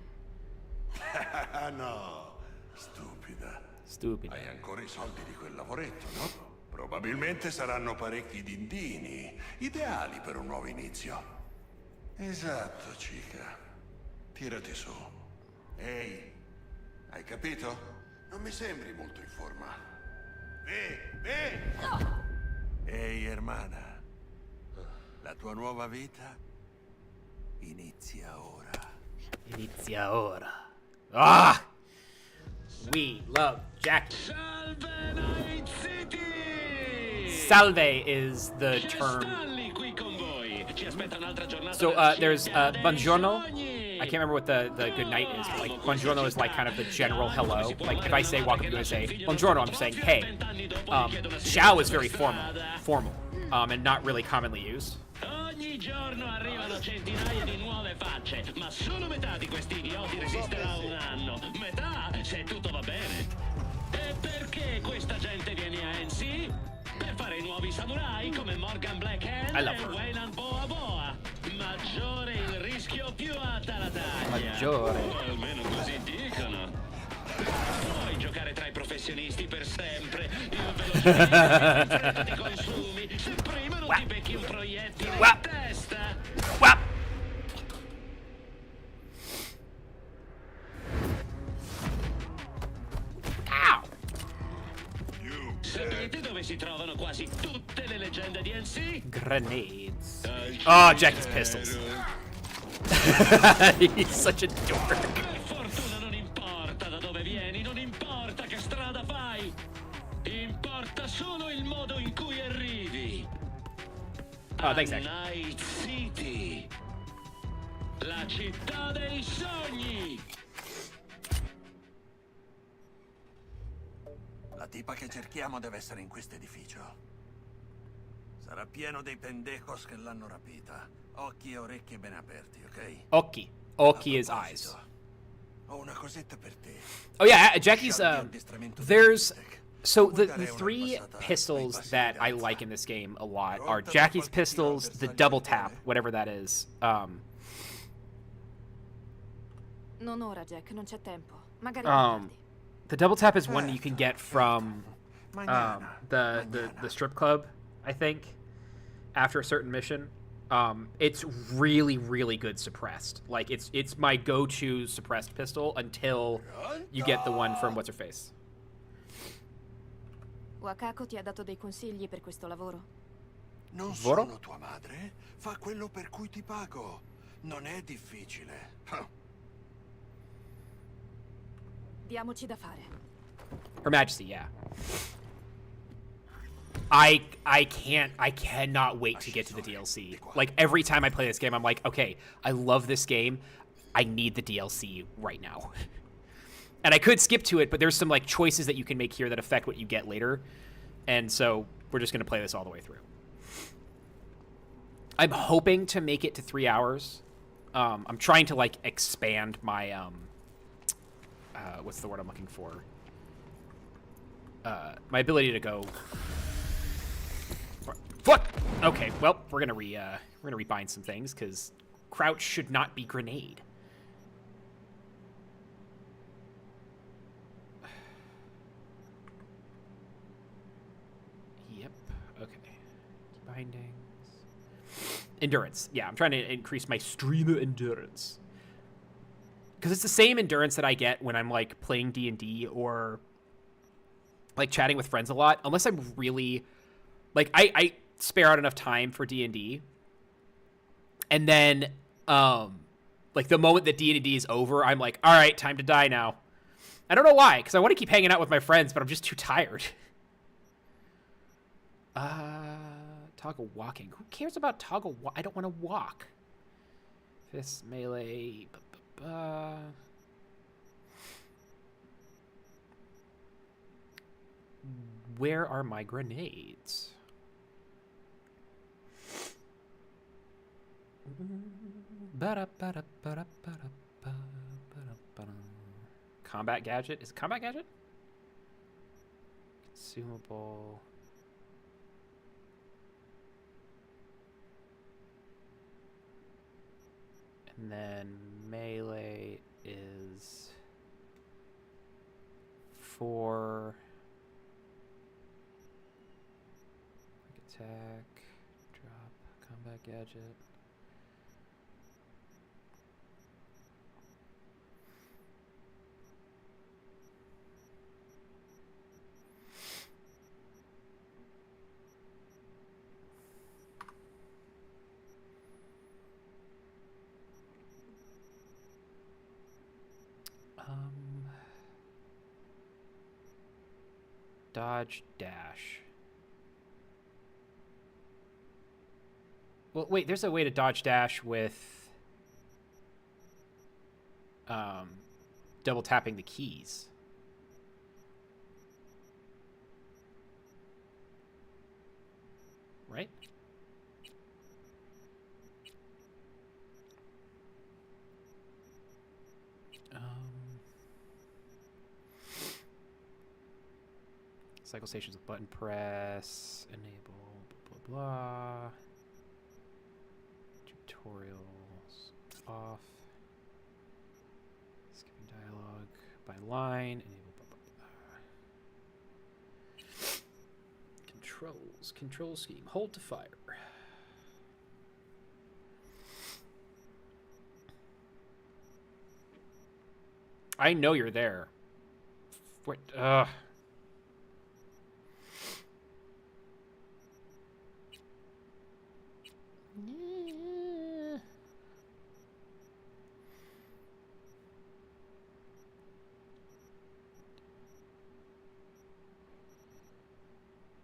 Speaker 9: No, stupida.
Speaker 1: Stupida.
Speaker 9: Hai ancora i soldi di quel lavoretto, no? Probabilmente saranno parecchi dindini, ideali per un nuovo inizio. Esatto, cica. Tirati su. Ehi, hai capito? Non mi sembri molto in forma. Ehi, hermana. La tua nuova vita inizia ora.
Speaker 1: Inizia ora. Ah! We love Jackie.
Speaker 2: Salve Night City!
Speaker 1: Salve is the term. So there's buongiorno. I can't remember what the good night is, but like buongiorno is like kind of the general hello. Like if I say welcome to USA, buongiorno, I'm saying hey. Ciao is very formal, and not really commonly used.
Speaker 2: Ogni giorno arrivano centinaia di nuove facce, ma solo metà di questi idioti resisterà un anno. Metà, se tutto va bene. E perché questa gente viene a NC? Per fare i nuovi samurai come Morgan Blackhand e Wayland Boa Boa. Maggiore il rischio, più alta la taglia.
Speaker 1: Maggiore.
Speaker 2: O almeno così dicono. Puoi giocare tra i professionisti per sempre. Io velocemente ti consumi. Se prima non ti becchi un proiettile in testa. Sapete dove si trovano quasi tutte le leggende di NC?
Speaker 1: Grenades. Oh, Jackie's pistols. He's such a dork.
Speaker 2: Per fortuna non importa da dove vieni, non importa che strada fai. Importa solo il modo in cui arrivi.
Speaker 1: Oh, thanks, Zach.
Speaker 2: Night City. La città dei sogni.
Speaker 9: La tipa che cerchiamo deve essere in questo edificio. Sarà pieno dei pendejos che l'hanno rapita. Occhi e orecchie ben aperti, ok?
Speaker 1: Occhi. Occhi is eyes.
Speaker 9: Ho una cosetta per te.
Speaker 1: Oh yeah, Jackie's there's so the three pistols that I like in this game a lot are Jackie's pistols, the double tap, whatever that is.
Speaker 4: Non ora, Jack, non c'è tempo. Magari
Speaker 1: the double tap is one you can get from the strip club, I think, after a certain mission. It's really, really good suppressed. Like it's my go-to suppressed pistol until you get the one from what's her face.
Speaker 4: Wakako ti ha dato dei consigli per questo lavoro?
Speaker 9: Non sono tua madre? Fa quello per cui ti pago. Non è difficile.
Speaker 4: Diamoci da fare.
Speaker 1: Her Majesty, yeah. I cannot wait to get to the DLC. Like every time I play this game, I'm like, okay, I love this game. I need the DLC right now. And I could skip to it, but there's some like choices that you can make here that affect what you get later. And so we're just gonna play this all the way through. I'm hoping to make it to 3 hours. I'm trying to like expand my what's the word I'm looking for? My ability to go. What? Okay, well, we're gonna rebind some things because crouch should not be grenade. Okay. Bindings. Endurance. Yeah, I'm trying to increase my streamer endurance. Because it's the same endurance that I get when I'm, like, playing D&D or, like, chatting with friends a lot. Unless I'm really... Like, I spare out enough time for D&D. And then, like, the moment that D&D is over, I'm like, all right, time to die now. I don't know why, because I want to keep hanging out with my friends, but I'm just too tired. Toggle walking. Who cares about toggle walk? I don't want to walk. Fist, melee. Where are my grenades? Combat gadget? Is it combat gadget? Consumable. And then melee is for quick attack, drop, combat gadget. Dodge, dash. Well, wait, there's a way to dodge dash with double tapping the keys. Right? Cycle stations with button press, enable, blah, blah, blah. Tutorials, off. Skipping dialogue by line, enable, blah, blah, blah. Controls, control scheme, hold to fire. I know you're there. What,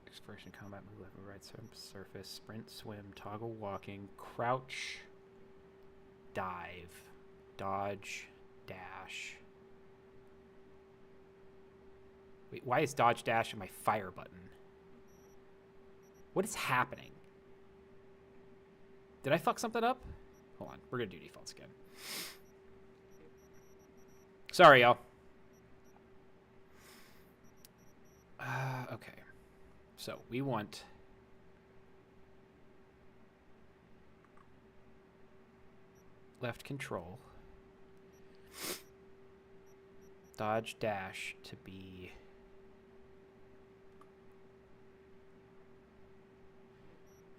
Speaker 1: Exploration, combat, move left, move right, surface, sprint, swim, toggle, walking, crouch, dive, dodge, dash. Wait, why is dodge dash on my fire button? What is happening? Did I fuck something up? Hold on, we're gonna do defaults again. Sorry, y'all. Okay. So we want left control, dodge dash to be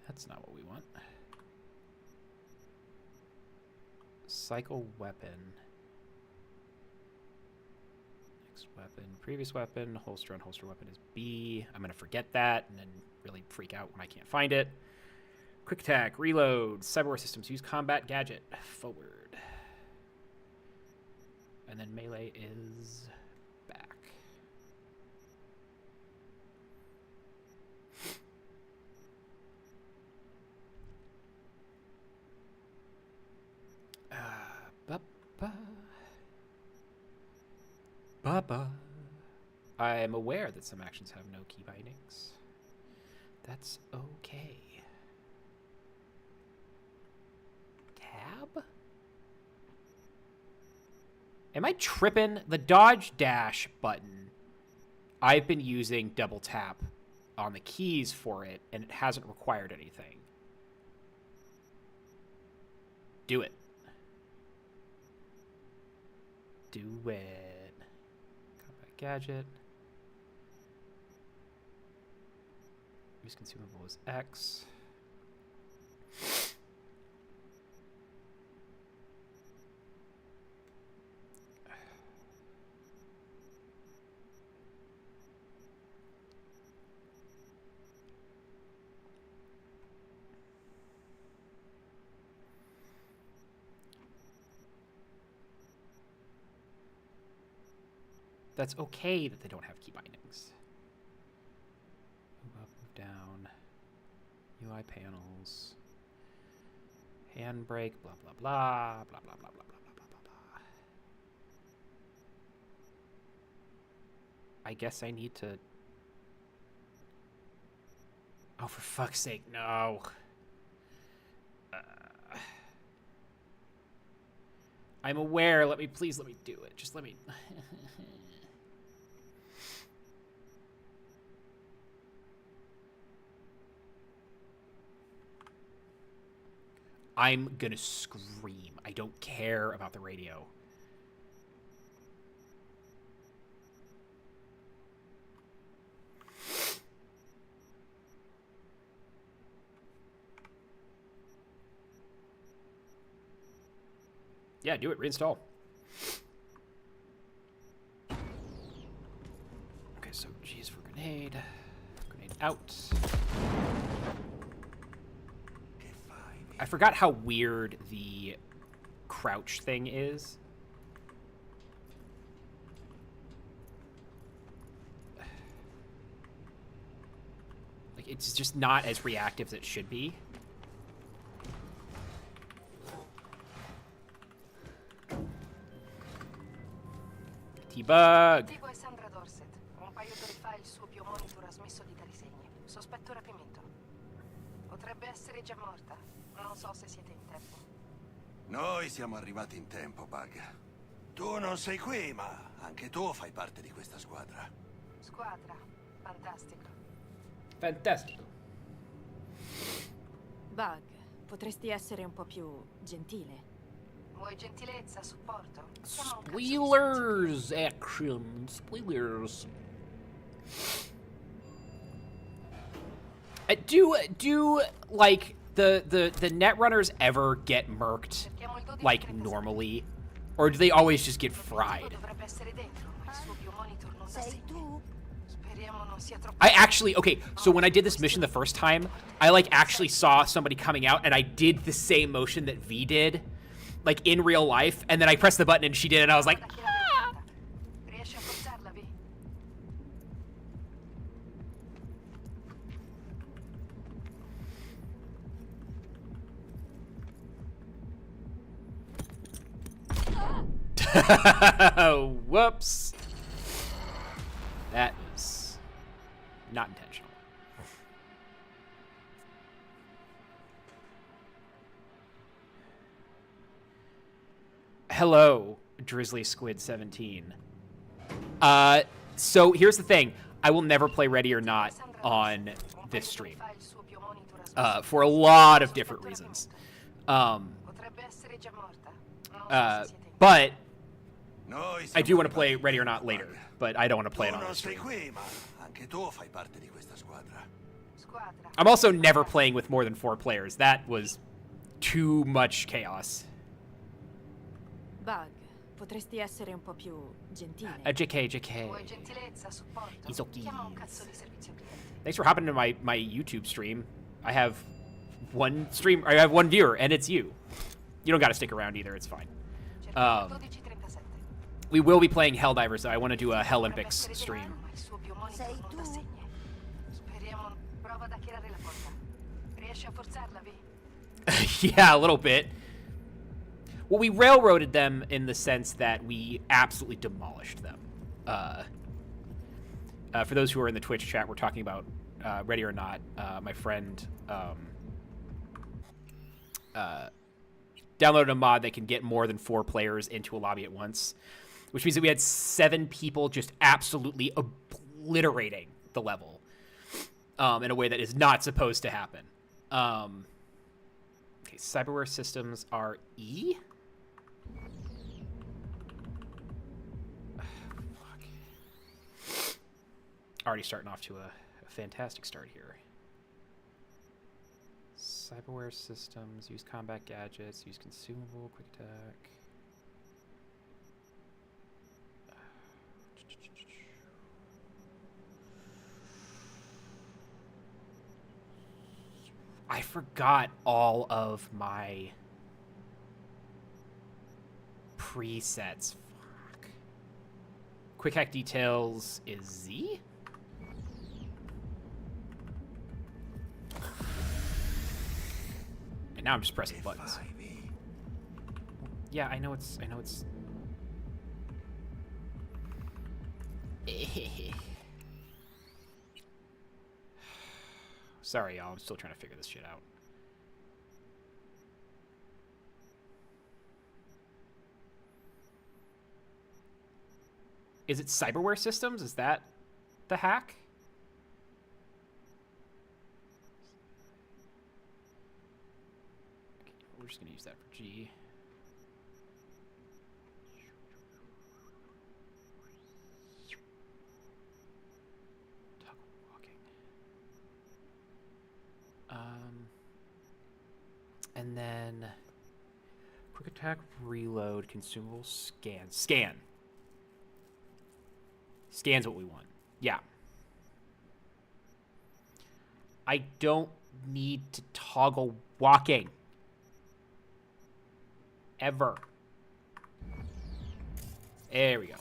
Speaker 1: that's not what we want. Cycle weapon. Next weapon. Previous weapon. Holster on holster weapon is B. I'm going to forget that and then really freak out when I can't find it. Quick attack. Reload. Cyberware systems. Use combat gadget. Forward. And then melee is back. Baba. I am aware that some actions have no key bindings. That's okay. Tab? Am I tripping? The dodge dash button, I've been using double tap on the keys for it, and it hasn't required anything. Do it. Do it. Combat gadget. Use consumable is X. That's okay that they don't have key bindings. Move up, move down. UI panels. Handbrake, blah, blah, blah, blah, blah, blah, blah, blah, blah, blah, blah. I guess I need to... Oh, for fuck's sake, no. I'm aware. Please let me do it. Just let me... I'm gonna scream. I don't care about the radio. Yeah, do it. Reinstall. Okay, so G's for grenade. Grenade out. I forgot how weird the crouch thing is. Like, it's just not as reactive as it should be. T-Bug!
Speaker 10: Tipo è Sandra Dorset. Un paio d'ore fa il suo biomonitor ha smesso di dare segni. Sospetto rapimento. Potrebbe essere già morta. Non so se siete in tempo.
Speaker 9: Noi siamo arrivati in tempo, Bug. Tu non sei qui, ma anche tu fai parte di questa squadra.
Speaker 10: Squadra. Fantastico.
Speaker 1: Fantastico.
Speaker 4: Bug, potresti essere un po' più gentile.
Speaker 10: Vuoi gentilezza, supporto?
Speaker 1: Spoilers, action, spoilers. Do like the Netrunners ever get murked like normally, or do they always just get fried? I actually, okay, so when I did this mission the first time, I like actually saw somebody coming out and I did the same motion that V did, like in real life, and then I pressed the button and she did it and I was like, ah! Whoops. That was not intentional. Hello, Drizzly Squid 17. So here's the thing. I will never play Ready or Not on this stream. For a lot of different reasons. But I do want to play Ready or Not later, but I don't want to play it on this stream. I'm also never playing with more than 4 players. That was too much chaos.
Speaker 4: Bug, potresti essere un po' più gentile.
Speaker 1: JK. Izoki. Thanks for hopping into my YouTube stream. I have one viewer, and it's you. You don't got to stick around either. It's fine. We will be playing Helldivers, though. I want to do a Hellympics stream. Yeah, a little bit. Well, we railroaded them in the sense that we absolutely demolished them. For those who are in the Twitch chat, we're talking about Ready or Not. My friend downloaded a mod that can get more than 4 players into a lobby at once, which means that we had 7 people just absolutely obliterating the level in a way that is not supposed to happen. Okay, cyberware systems are E. Fuck. Already starting off to a fantastic start here. Cyberware systems, use combat gadgets, use consumable, quick attack. I forgot all of my presets. Fuck. Quick hack details is Z? And now I'm just pressing buttons. Yeah, I know it's Sorry, y'all. I'm still trying to figure this shit out. Is it Cyberware systems? Is that the hack? Okay, we're just going to use that for G. And then quick attack, reload, consumable, scan. Scan. Scan's what we want. Yeah. I don't need to toggle walking. Ever. There we go.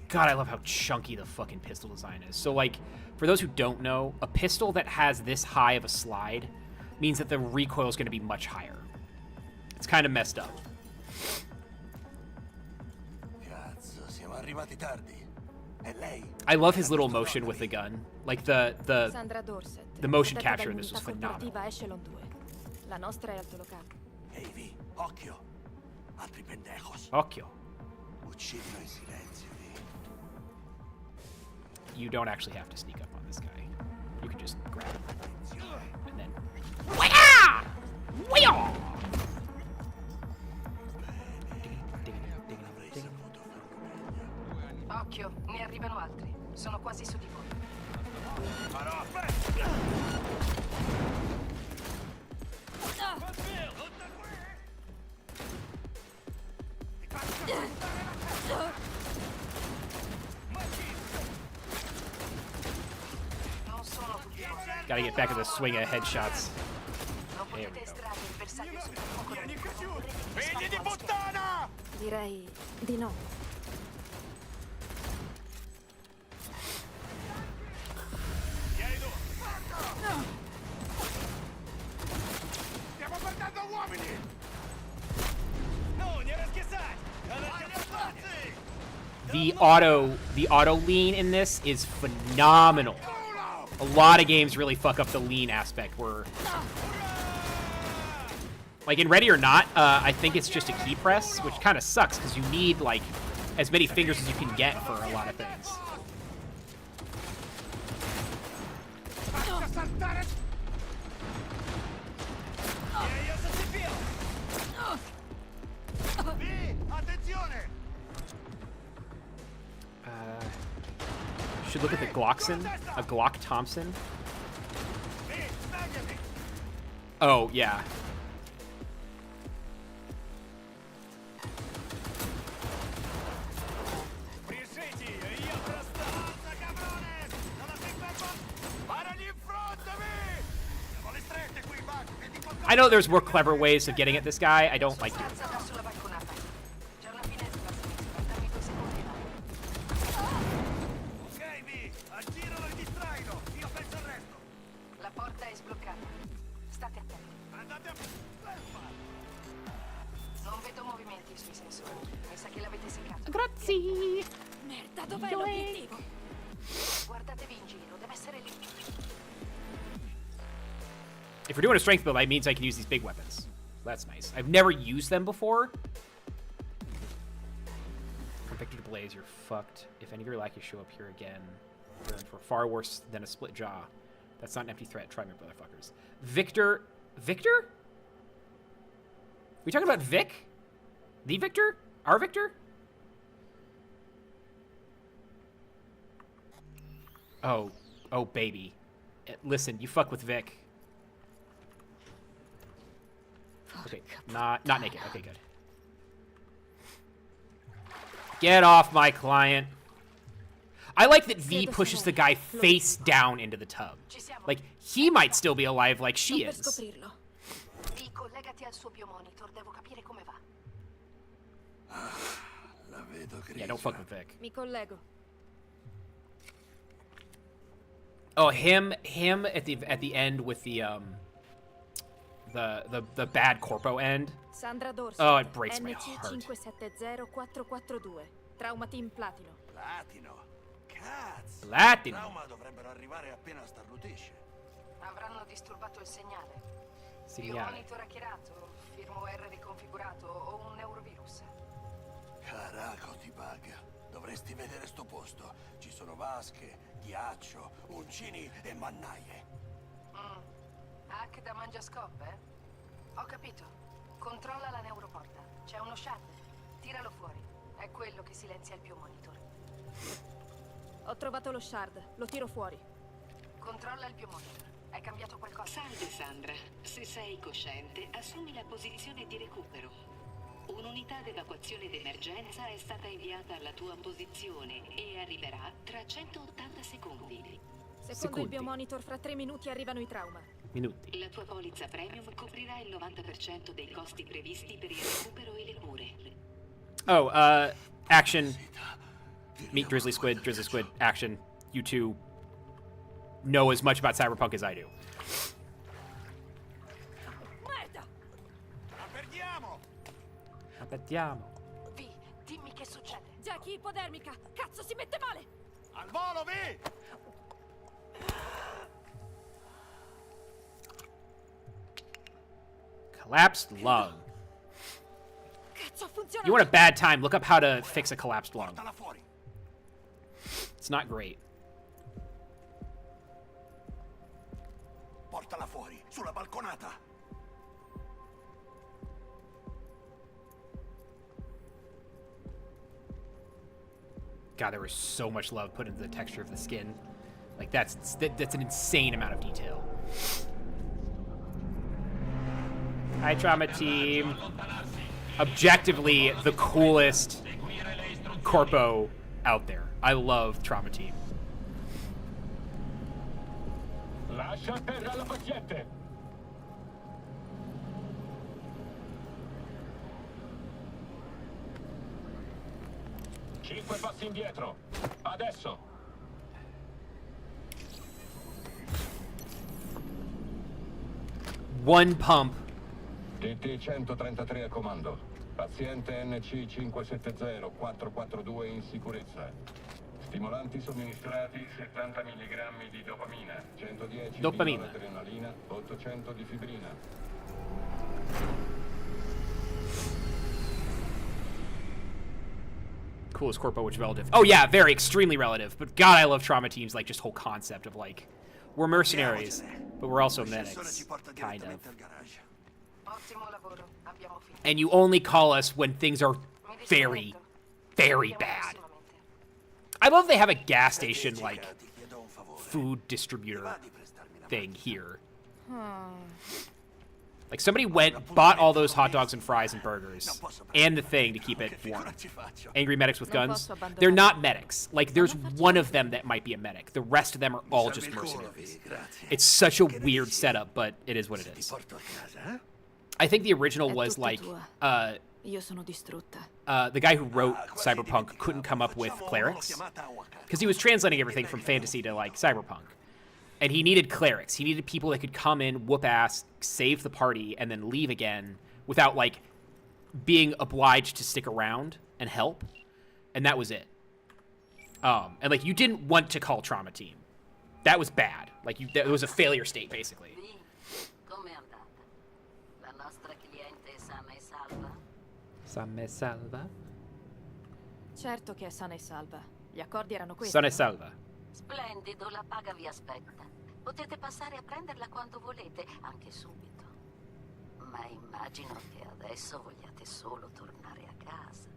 Speaker 1: God, I love how chunky the fucking pistol design is. So, like, for those who don't know, a pistol that has this high of a slide means that the recoil is going to be much higher. It's kind of messed up. I love his little motion with the gun. Like, the motion capture in this was phenomenal. Occhio. You don't actually have to sneak up on this guy. You can just grab him. And then... Wah! Wah!
Speaker 10: Occhio, ne arrivano altri. Sono quasi su di voi.
Speaker 1: Gotta get back in the swing of headshots. There we go.
Speaker 4: Direi di no.
Speaker 9: Stiamo guardando uomini! No,
Speaker 1: the auto lean in this is phenomenal. A lot of games really fuck up the lean aspect where, like in Ready or Not, I think it's just a key press, which kind of sucks because you need like as many fingers as you can get for a lot of things. Should look at the Glockson, a Glock Thompson. Oh, yeah. I know there's more clever ways of getting at this guy. I don't like doing it. Grazie.
Speaker 8: Merda, dov'è l'obiettivo? Guardatevi in giro, deve essere lì.
Speaker 1: If we're doing a strength build, that means I can use these big weapons. That's nice. I've never used them before. From Victor to Blaze, you're fucked. If any of your lackeys show up here again, you're in for far worse than a split jaw. That's not an empty threat. Try me, motherfuckers. Victor? Victor? We talking about Vic? The Victor? Our Victor? Oh, Oh, baby. Listen, you fuck with Vic. Okay, not naked. Okay, good. Get off my client. I like that V pushes the guy face down into the tub. Like, he might still be alive like she is.
Speaker 8: V, collegati al suo biomonitor, devo capire come va.
Speaker 9: La vedo grigia.
Speaker 1: Yeah, don't fuck with Vic.
Speaker 4: Mi collego.
Speaker 1: Oh, him at the end with the bad corpo end.
Speaker 4: Sandra Dorso.
Speaker 1: Oh, it breaks my heart.
Speaker 4: NC570442. Trauma Team Platino.
Speaker 9: Platino. Cazzo.
Speaker 1: Platino.
Speaker 9: Trauma dovrebbero arrivare appena starnutisce.
Speaker 8: Avranno disturbato il segnale. Biomonitor hackerato, firmware riconfigurato o un neurovirus.
Speaker 9: Caraco ti bug. Dovresti vedere sto posto. Ci sono vasche, ghiaccio, uncini e mannaie.
Speaker 8: Hack da mangiascoppe? Ho capito. Controlla la neuroporta. C'è uno shard. Tiralo fuori. È quello che silenzia il biomonitor.
Speaker 4: Ho trovato lo shard. Lo tiro fuori.
Speaker 8: Controlla il biomonitor. È cambiato qualcosa?
Speaker 6: Salve Sandra, se sei cosciente, assumi la posizione di recupero. Un'unità d'evacuazione d'emergenza è stata inviata alla tua posizione e arriverà tra 180 secondi.
Speaker 4: Secondo il biomonitor, fra 3 minuti arrivano i trauma.
Speaker 1: Minuti.
Speaker 6: La tua polizza premium coprirà il 90% dei costi previsti per il recupero e le cure.
Speaker 1: Oh, action. Meet Drizzly Squid, action. You two know as much about Cyberpunk as I do.
Speaker 4: Merda!
Speaker 1: Aspettiamo.
Speaker 8: V, dimmi che succede.
Speaker 4: Jackie, ipodermica! Cazzo, si mette male!
Speaker 9: Al volo, V!
Speaker 1: Collapsed lung.
Speaker 4: Cazzo, funziona!
Speaker 1: You want a bad time, look up how to fix a collapsed lung. It's not great.
Speaker 9: Portala fuori, sulla balconata.
Speaker 1: God, there was so much love put into the texture of the skin. Like, that's an insane amount of detail. Hi, Trauma Team. Objectively, the coolest corpo out there. I love Trauma Team.
Speaker 13: Lascia a terra la paziente. Cinque passi indietro. Adesso.
Speaker 1: One pump.
Speaker 13: TT 133 a comando. Paziente NC 570-442 in sicurezza. Stimolanti somministrati 70 mg di dopamina, 110 di noradrenalina, 800 di fibrina.
Speaker 1: Coolest corpo, which relative? Oh yeah, very extremely relative. But God, I love Trauma Team's like just whole concept of like, we're mercenaries, but we're also medics, kind of.
Speaker 8: Ottimo lavoro, abbiamo finito.
Speaker 1: And you only call us when things are very, very bad. I love they have a gas station like food distributor thing here. Like somebody bought all those hot dogs and fries and burgers and the thing to keep it warm. Angry medics with guns. They're not medics. Like there's one of them that might be a medic. The rest of them are all just mercenaries. It's such a weird setup, but it is what it is. I think the original was like the guy who wrote Cyberpunk couldn't come up with clerics because he was translating everything from fantasy to like Cyberpunk. And he needed clerics. He needed people that could come in, whoop ass, save the party, and then leave again without, like, being obliged to stick around and help. And that was it. And, like, you didn't want to call Trauma Team. That was bad. Like, it was a failure state, basically.
Speaker 6: Come è andata? La nostra cliente è sana e salva?
Speaker 1: Sana e salva?
Speaker 4: Certo che è sana e salva. Gli accordi erano questi.
Speaker 1: Sana e salva.
Speaker 6: Splendido, la paga vi aspetta. Potete passare a prenderla quando volete, anche subito. Ma immagino che adesso vogliate solo tornare a casa.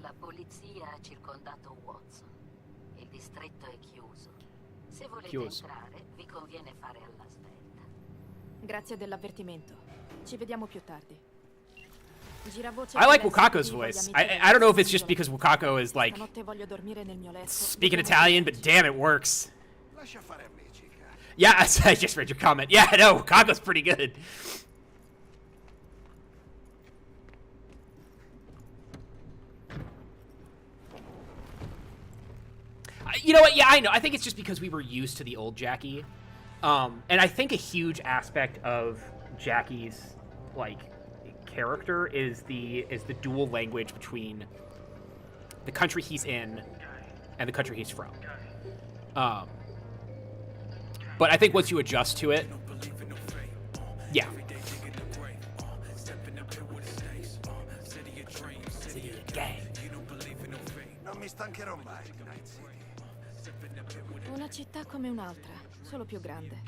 Speaker 6: La polizia ha circondato Watson. Il distretto è chiuso. Se volete
Speaker 1: Chiuso.
Speaker 6: entrare, vi conviene fare alla svelta.
Speaker 4: Grazie dell'avvertimento. Ci vediamo più tardi.
Speaker 1: I like Wakako's voice. I don't know if it's just because Wakako is like
Speaker 4: Stanotte voglio dormire nel mio letto.
Speaker 1: speaking Italian, but damn, it works.
Speaker 9: Lascia fare a me, chica.
Speaker 1: Yeah, I just read your comment. Yeah, no, Wakako's pretty good. You know what? Yeah, I know. I think it's just because we were used to the old Jackie. And I think a huge aspect of Jackie's, like, character is the dual language between the country he's in and the country he's from. But I think once you adjust to it, yeah.
Speaker 9: Non mi stancherò mai di Night City.
Speaker 4: Una città come un'altra, solo più grande.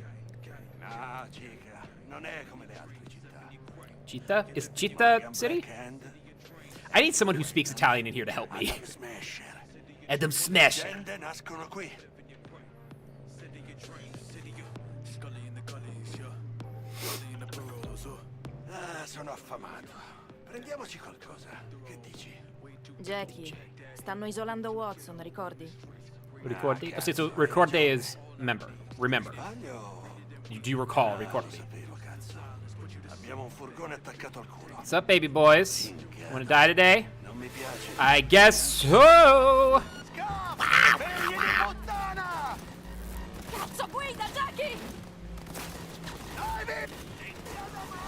Speaker 9: No, chica, non è come le altre città.
Speaker 1: Cheetah? Is Cheetah City? I need someone who speaks Italian in here to help me. Adam Smasher.
Speaker 9: Leggende nascono qui. Ah, sono affamato. Prendiamoci qualcosa. Che dici?
Speaker 4: Jackie, stanno isolando Watson, ricordi?
Speaker 1: Ricordi? Oh, so record day is remember. Do you recall? Record me.
Speaker 9: Abbiamo un furgone attaccato al culo.
Speaker 1: What's up, baby boys? Wanna die today? I guess so!
Speaker 8: Cazzo, guida, Jackie!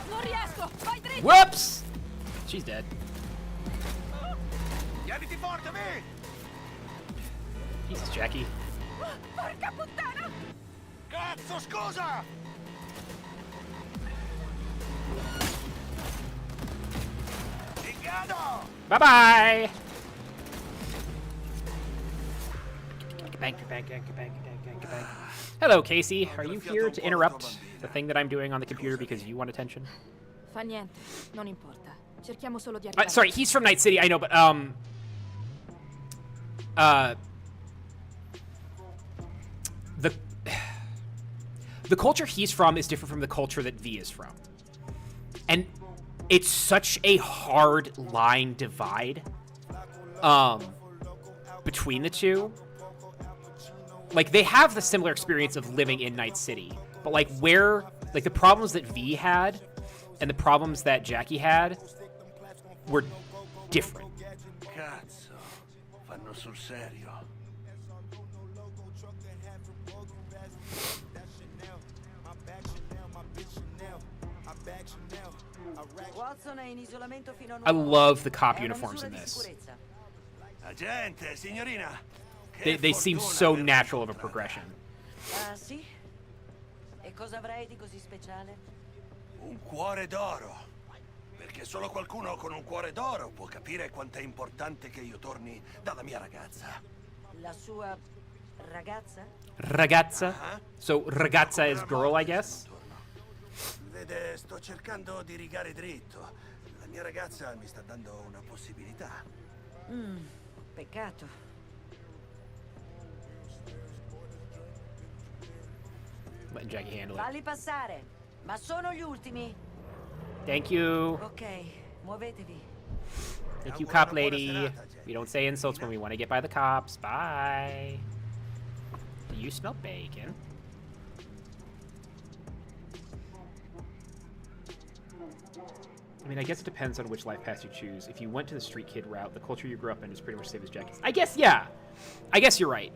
Speaker 8: Non riesco, vai dritto!
Speaker 1: Whoops! She's dead.
Speaker 9: Tieniti forte, me!
Speaker 1: Jesus, Jackie.
Speaker 8: Porca puttana!
Speaker 9: Cazzo, scusa!
Speaker 1: Bye-bye! Hello, Casey. Are you here to interrupt the thing that I'm doing on the computer because you want attention?
Speaker 4: Fa niente, non importa. Cerchiamo solo di arrivare.
Speaker 1: Sorry, he's from Night City, I know, but, the culture he's from is different from the culture that V is from. And it's such a hard line divide, between the two. Like, they have the similar experience of living in Night City, but, like, where, like, the problems that V had and the problems that Jackie had were different.
Speaker 9: Cazzo, fanno sul serio.
Speaker 14: Watson è in isolamento fino a
Speaker 1: I love the cop uniforms in this.
Speaker 9: Agente, signorina.
Speaker 1: They seem so natural of a progression.
Speaker 14: Ah, sì? E cosa avrai di così speciale?
Speaker 9: Un cuore d'oro. Perché solo qualcuno con un cuore d'oro può capire quanto è importante che io torni dalla mia ragazza.
Speaker 14: La sua ragazza?
Speaker 1: Ragazza? So ragazza is girl, I guess?
Speaker 9: Vede, sto cercando di rigare dritto. La mia ragazza mi sta dando una possibilità.
Speaker 14: Peccato.
Speaker 1: Let Jackie handle it.
Speaker 14: Falli passare, ma sono gli ultimi.
Speaker 1: Thank you.
Speaker 14: Ok, muovetevi.
Speaker 1: Thank you, cop lady. We don't say insults when we want to get by the cops. Bye. Do you smell bacon? I mean, I guess it depends on which life path you choose. If you went to the street kid route, the culture you grew up in is pretty much the same as Jackie's. I guess, yeah. I guess you're right.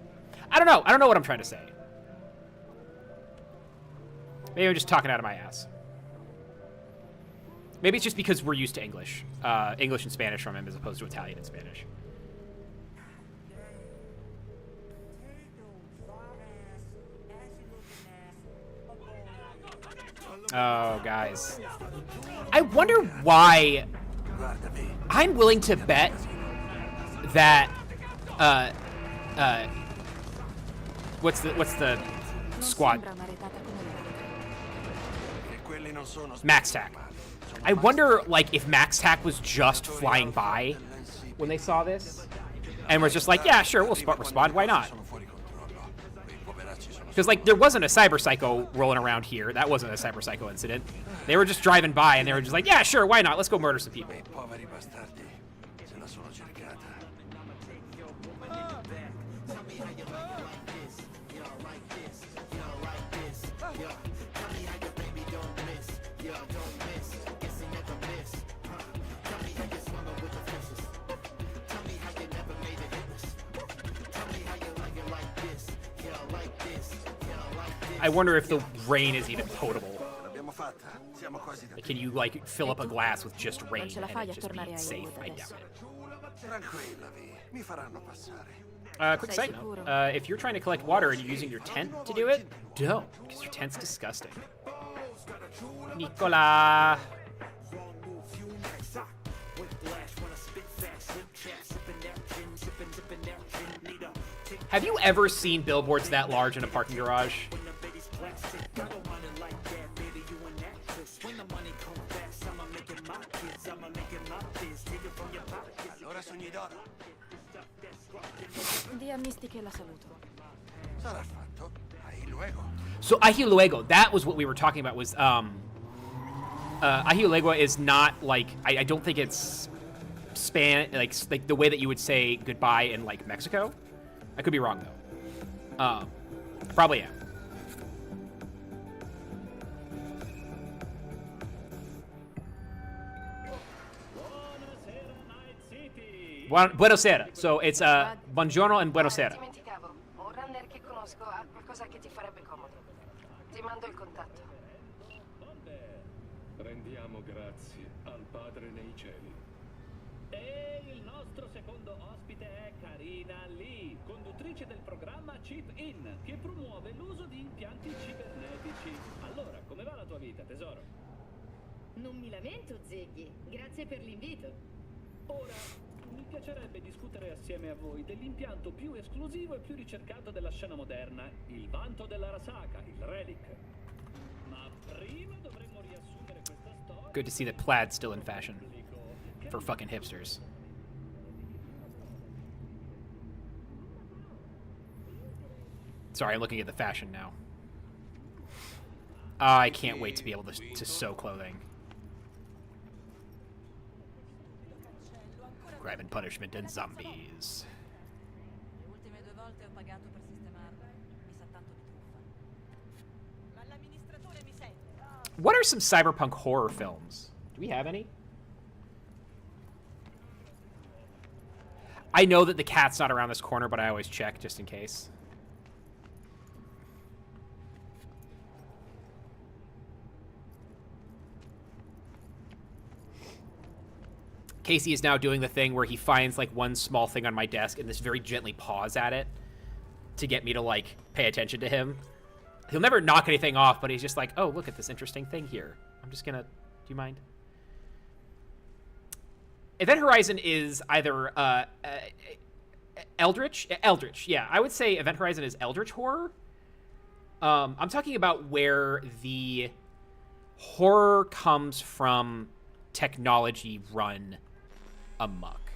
Speaker 1: I don't know. I don't know what I'm trying to say. Maybe I'm just talking out of my ass. Maybe it's just because we're used to English. English and Spanish from him as opposed to Italian and Spanish. Oh, guys. I wonder why I'm willing to bet that, what's the squad? Max Tack. I wonder, like, if Max Tack was just flying by when they saw this and was just like, yeah, sure, we'll respond, why not? Because, like, there wasn't a cyber psycho rolling around here. That wasn't a cyber psycho incident. They were just driving by, and they were just like, yeah, sure, why not? Let's go murder some people.
Speaker 9: Poveri bastardi se la sono cercata.
Speaker 1: I wonder if the rain is even potable. Like, can you, like, fill up a glass with just rain and it just be safe? I doubt it. Quick side note. If you're trying to collect water and you're using your tent to do it, don't, because your tent's disgusting. Nicola! Have you ever seen billboards that large in a parking garage? So Ahí Luego, that was what we were talking about, was Ahí Luego is not like, I don't think it's like the way that you would say goodbye in like Mexico. I could be wrong though. Probably am. Buonasera. So it's buongiorno and buonasera.
Speaker 8: Un runner che conosco ha qualcosa che ti farebbe comodo. Ti mando il contatto.
Speaker 15: Rendiamo grazie al Padre nei cieli.
Speaker 2: E il nostro secondo ospite è Karina Lee, conduttrice del programma Chip In, che promuove l'uso di impianti cibernetici. Allora, come va la tua vita, tesoro?
Speaker 16: Non mi lamento, Ziggy. Grazie per l'invito.
Speaker 2: Ora, mi piacerebbe discutere assieme a voi dell'impianto più esclusivo e più ricercato della scena moderna, il vanto della Rasaka, il Relic. Ma prima dovremmo riassumere questa storia.
Speaker 1: Good to see that plaid's still in fashion for fucking hipsters. Sorry, I'm looking at the fashion now. I can't wait to be able to sew clothing. Crime and punishment and zombies. What are some cyberpunk horror films? Do we have any? I know that the cat's not around this corner, but I always check just in case. Casey is now doing the thing where he finds like one small thing on my desk and just very gently paws at it to get me to like pay attention to him. He'll never knock anything off, but he's just like, oh, look at this interesting thing here. I'm just gonna, do you mind? Event Horizon is either Eldritch, yeah. I would say Event Horizon is Eldritch horror. I'm talking about where the horror comes from technology run amok.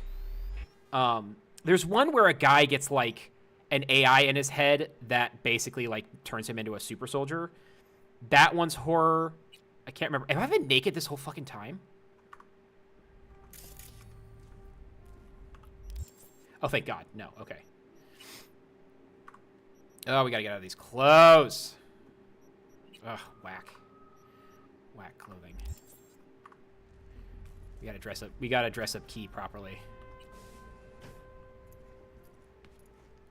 Speaker 1: There's one where a guy gets like an AI in his head that basically like turns him into a super soldier. That one's horror. I can't remember. Have I been naked this whole fucking time? Oh, thank God. No. Okay. Oh, we gotta get out of these clothes. Ugh, whack. Whack clothing. We gotta dress up. We gotta dress up Key properly.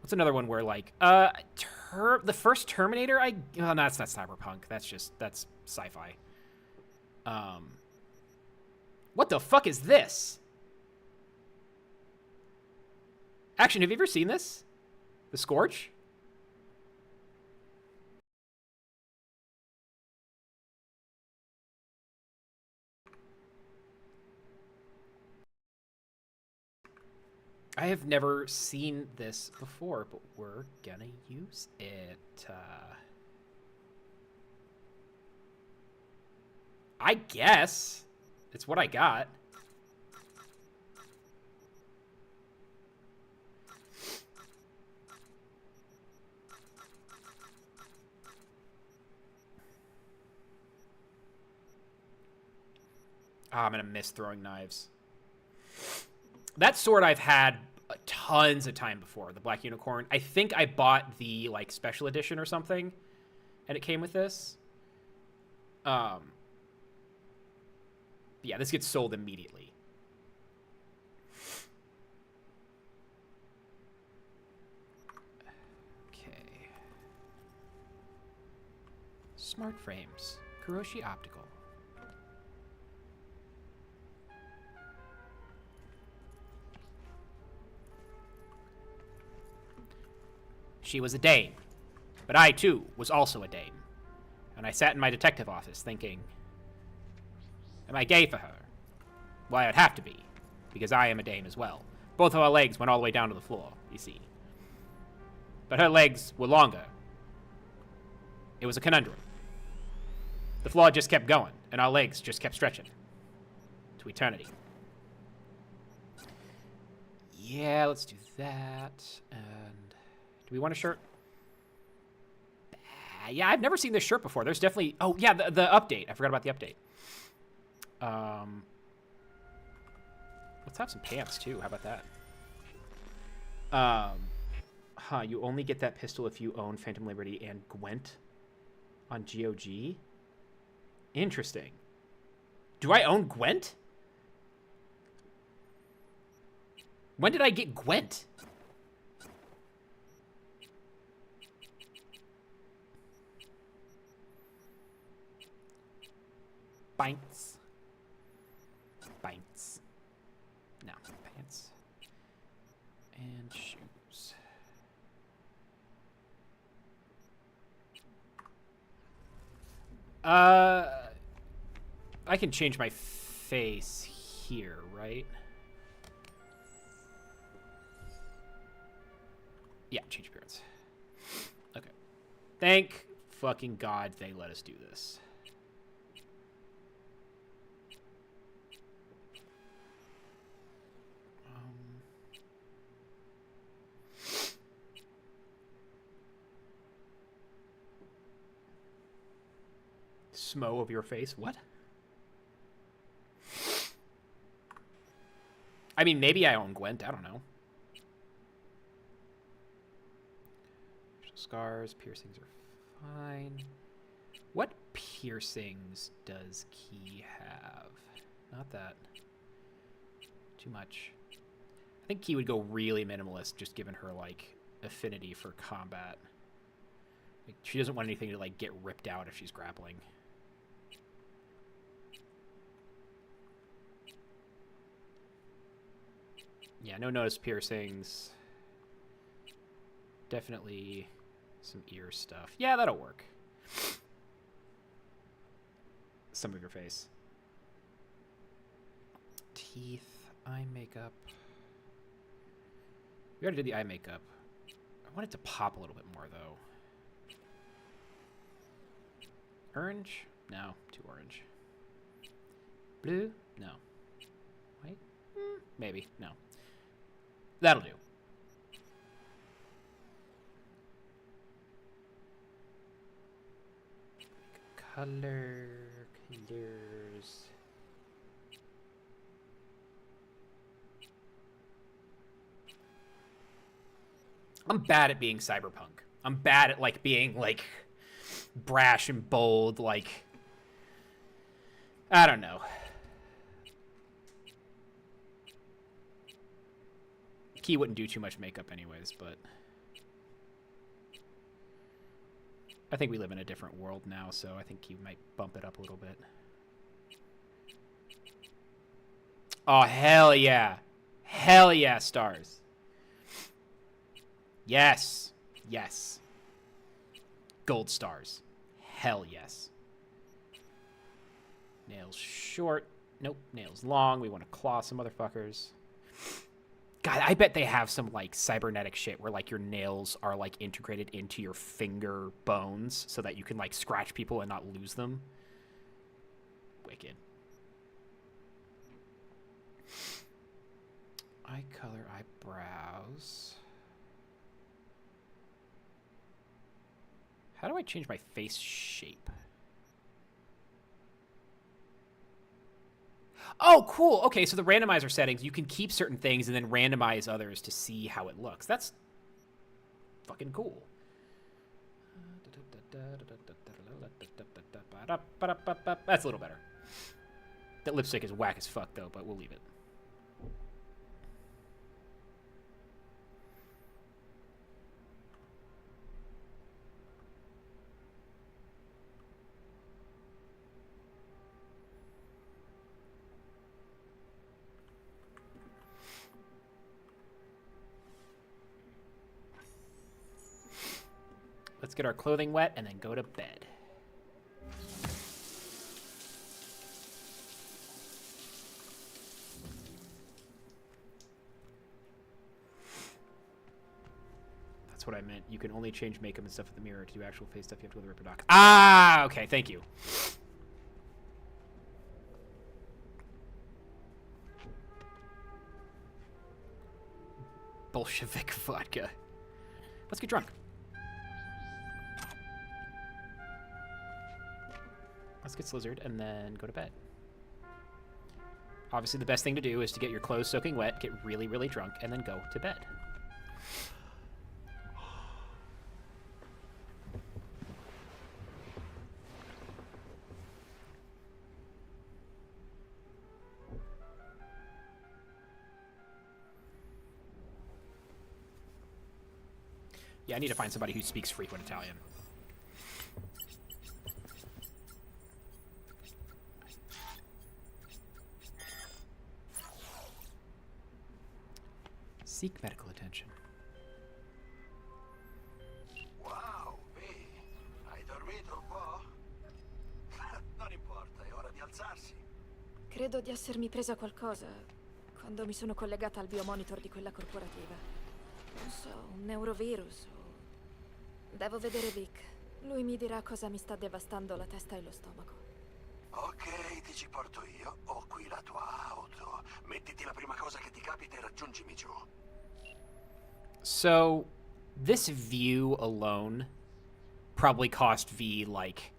Speaker 1: What's another one where like the first Terminator? Oh, no, that's not Cyberpunk. That's sci-fi. What the fuck is this? Action, have you ever seen this? The Scorch? I have never seen this before, but we're gonna use it. I guess. It's what I got. Oh, I'm gonna miss throwing knives. That sword I've had tons of time before, the Black Unicorn. I think I bought the like special edition or something, and it came with this. Yeah, this gets sold immediately. Okay. Smart frames. Kuroshi Optical. She was a dame, but I too was also a dame. And I sat in my detective office thinking, am I gay for her? Well, I'd have to be, because I am a dame as well. Both of our legs went all the way down to the floor, you see. But her legs were longer. It was a conundrum. The floor just kept going, and our legs just kept stretching. To eternity. Yeah, let's do that. And do we want a shirt? Yeah, I've never seen this shirt before. There's definitely... Oh, yeah, the update. I forgot about the update. Let's have some pants, too. How about that? You only get that pistol if you own Phantom Liberty and Gwent on GOG? Interesting. Do I own Gwent? When did I get Gwent? Pints. Pints. No, pants. And shoes. I can change my face here, right? Yeah, change appearance. Okay. Thank fucking God they let us do this. Smo of your face? What? I mean, maybe I own Gwent. I don't know. Scars, piercings are fine. What piercings does Key have? Not that. Too much. I think Key would go really minimalist, just given her, like, affinity for combat. Like, she doesn't want anything to, like, get ripped out if she's grappling. Yeah, no nose piercings. Definitely some ear stuff. Yeah, that'll work. Some of your face. Teeth, eye makeup. We already did the eye makeup. I want it to pop a little bit more, though. Orange? No, too orange. Blue? No. White? Maybe. No. That'll do. Colors. I'm bad at being cyberpunk. I'm bad at, like, being, like, brash and bold, like, I don't know. Key wouldn't do too much makeup anyways, but I think we live in a different world now, so I think Key might bump it up a little bit. Oh, hell yeah. Hell yeah, stars. Yes. Yes. Gold stars. Hell yes. Nails short. Nope. Nails long. We want to claw some motherfuckers. God, I bet they have some, like, cybernetic shit where, like, your nails are, like, integrated into your finger bones so that you can, like, scratch people and not lose them. Wicked. Eye color, eyebrows. How do I change my face shape? Oh, cool. Okay, so the randomizer settings, you can keep certain things and then randomize others to see how it looks. That's fucking cool. That's a little better. That lipstick is whack as fuck, though, but we'll leave it. Let's get our clothing wet and then go to bed. That's what I meant. You can only change makeup and stuff with the mirror. To do actual face stuff, you have to go to the Ripper Doc. Ah, okay, thank you. Bolshevik vodka. Let's get drunk. Let's get slizzard and then go to bed. Obviously, the best thing to do is to get your clothes soaking wet, get really, really drunk, and then go to bed. Yeah, I need to find somebody who speaks frequent Italian. Seek medical attention.
Speaker 9: Wow, hai dormito un po'? Non importa, è ora di alzarsi.
Speaker 4: Credo di essermi presa qualcosa quando mi sono collegata al biomonitor di quella corporativa. Non so, un neurovirus o... Devo vedere Vic. Lui mi dirà cosa mi sta devastando la testa e lo stomaco.
Speaker 9: Ok, ti ci porto io. Ho qui la tua auto. Mettiti la prima cosa che ti capita e raggiungimi giù.
Speaker 1: So, this view alone probably cost V, like,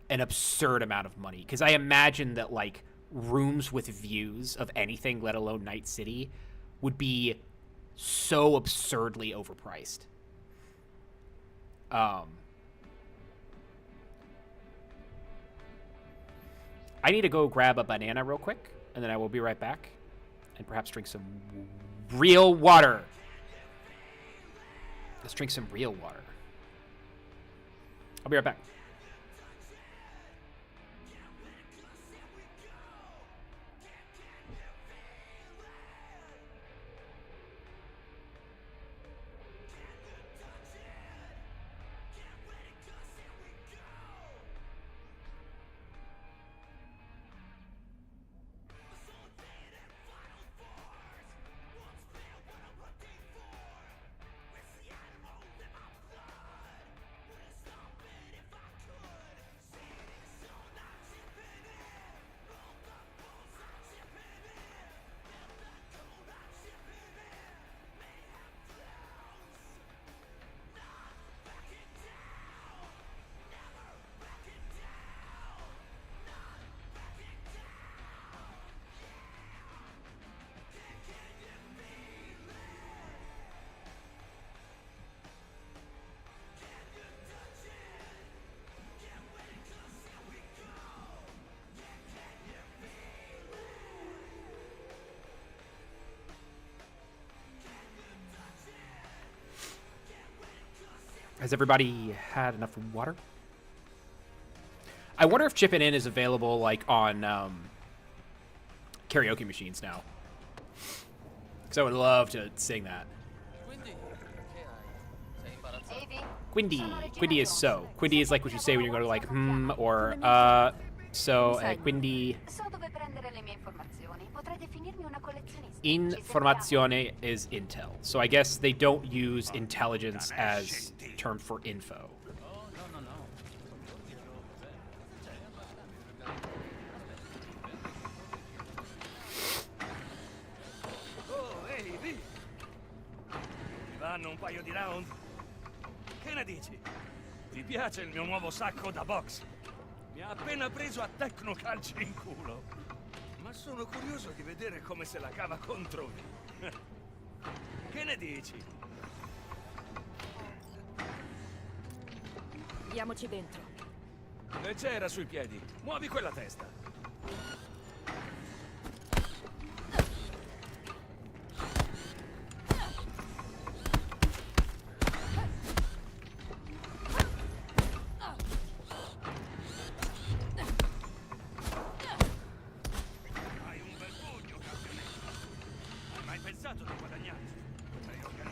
Speaker 1: an absurd amount of money. Because I imagine that, like, rooms with views of anything, let alone Night City, would be so absurdly overpriced. I need to go grab a banana real quick, and then I will be right back. And perhaps drink some real water. Let's drink some real water. I'll be right back. Has everybody had enough water? I wonder if Chippin' In is available, like, on karaoke machines now. Because I would love to sing that. Quindi. Quindi is so. Quindi is like what you say when you go to, like, or, so, quindi... Informazione is intel. So I guess they don't use intelligence as term for info.
Speaker 7: Oh, ehi, Vi! Ti vanno un paio di round? Che ne dici? Ti piace il mio nuovo sacco da box? Mi ha appena preso a tecnocalci in culo. Ma sono curioso di vedere come se la cava contro me. Che ne dici?
Speaker 4: Diamoci dentro.
Speaker 7: Leggera sui piedi. Muovi quella testa.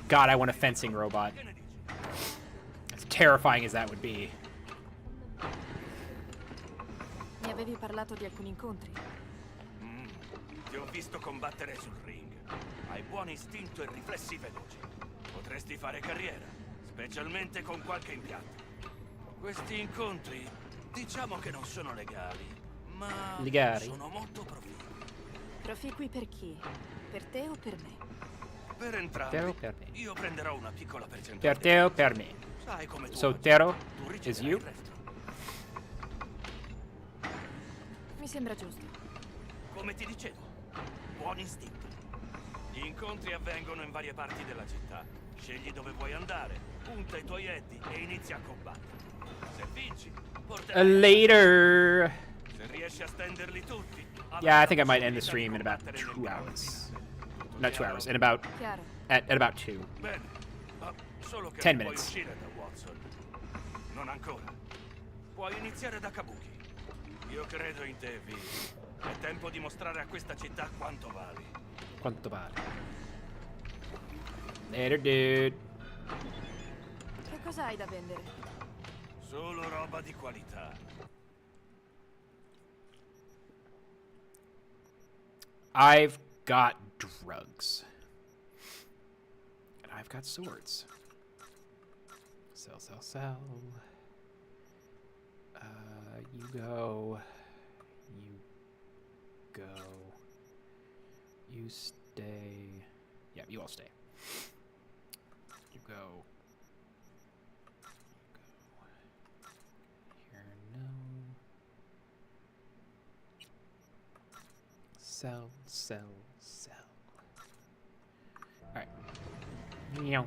Speaker 1: God, I want a fencing robot. As terrifying as that would be.
Speaker 4: Mi avevi parlato di alcuni incontri.
Speaker 7: Ti ho visto combattere sul ring. Hai buon istinto e riflessi veloci. Potresti fare carriera, specialmente con qualche impianto. Questi incontri, diciamo che non sono legali, ma sono molto proficui.
Speaker 4: Proficui per chi? Per te o per me?
Speaker 7: Per entrambi.
Speaker 1: Tero per me.
Speaker 7: Io prenderò una piccola percentuale.
Speaker 1: Per te o per me?
Speaker 7: Sai come tu
Speaker 1: So
Speaker 7: agi.
Speaker 1: Tero
Speaker 7: Tu
Speaker 1: is
Speaker 7: riceverai
Speaker 1: you?
Speaker 7: il resto.
Speaker 4: Mi sembra giusto.
Speaker 7: Come ti dicevo, buon istinto. Gli incontri avvengono in varie parti della città. Scegli dove vuoi andare, punta i tuoi eddi e inizia a combattere. Se vinci, porterai...
Speaker 1: Later.
Speaker 7: Se riesci a stenderli tutti...
Speaker 1: Yeah, I think I might end the stream in about 2 hours. Not 2 hours. In about
Speaker 4: Chiaro.
Speaker 1: at about 2.
Speaker 7: Bene, ma solo che
Speaker 1: 10
Speaker 7: non puoi
Speaker 1: minutes.
Speaker 7: uscire da Watson. Non ancora. Puoi iniziare da Kabuki. Io credo in te, Vi. È tempo di mostrare a questa città quanto vali.
Speaker 1: Quanto vale? Later, dude.
Speaker 4: Che cosa hai da vendere?
Speaker 7: Solo roba di qualità.
Speaker 1: I've got drugs. And I've got swords. Sell, sell, sell. You go. You go. You stay. Yeah, you all stay. You go. Here, no. Sell, sell, sell. Alright. Meow.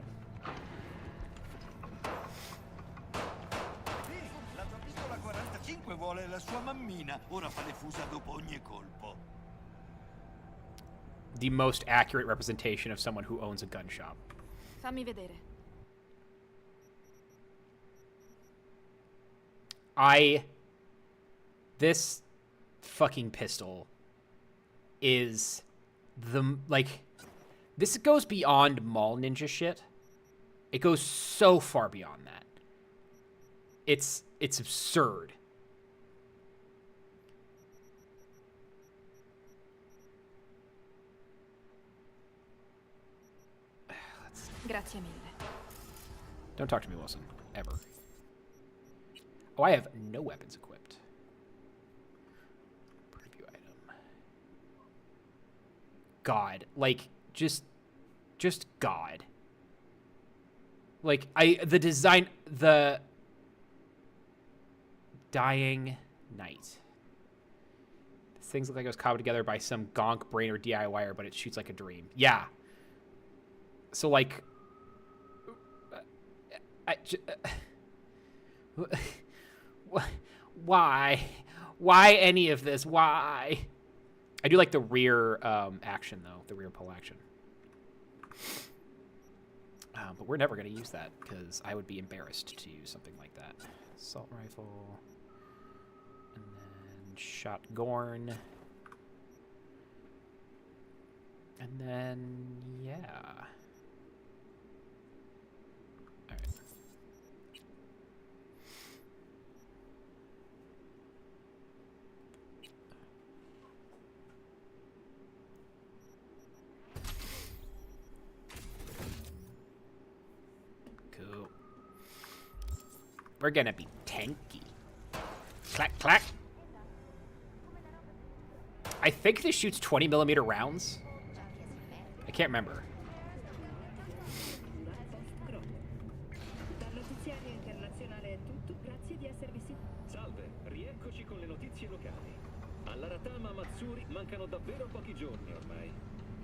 Speaker 17: La tua pistola 45 vuole la sua mammina. Ora fa le fusa dopo ogni colpo.
Speaker 1: The most accurate representation of someone who owns a gun shop.
Speaker 4: Fammi vedere.
Speaker 1: This fucking pistol is the, like, this goes beyond mall ninja shit. It goes so far beyond that. It's absurd.
Speaker 4: Grazie mille.
Speaker 1: Don't talk to me, Wilson. Ever. Oh, I have no weapons equipped. Preview item. God. Like, just God. Like, the design, the Dying Night. These things look like it was cobbled together by some gonk brain or DIYer, but it shoots like a dream. Yeah. So, like, why any of this? Why? I do like the rear action, though. The rear pull action. But we're never going to use that, because I would be embarrassed to use something like that. Assault rifle. And then shotgun. And then, yeah. Alright. Cool. We're gonna be tanky. Clack, clack. I think this shoots 20mm rounds. I can't remember.
Speaker 16: Dal notiziario internazionale è tutto, grazie di esservi
Speaker 15: Salve, rieccoci con le notizie locali. Alla Ratama Matsuri mancano davvero pochi giorni ormai.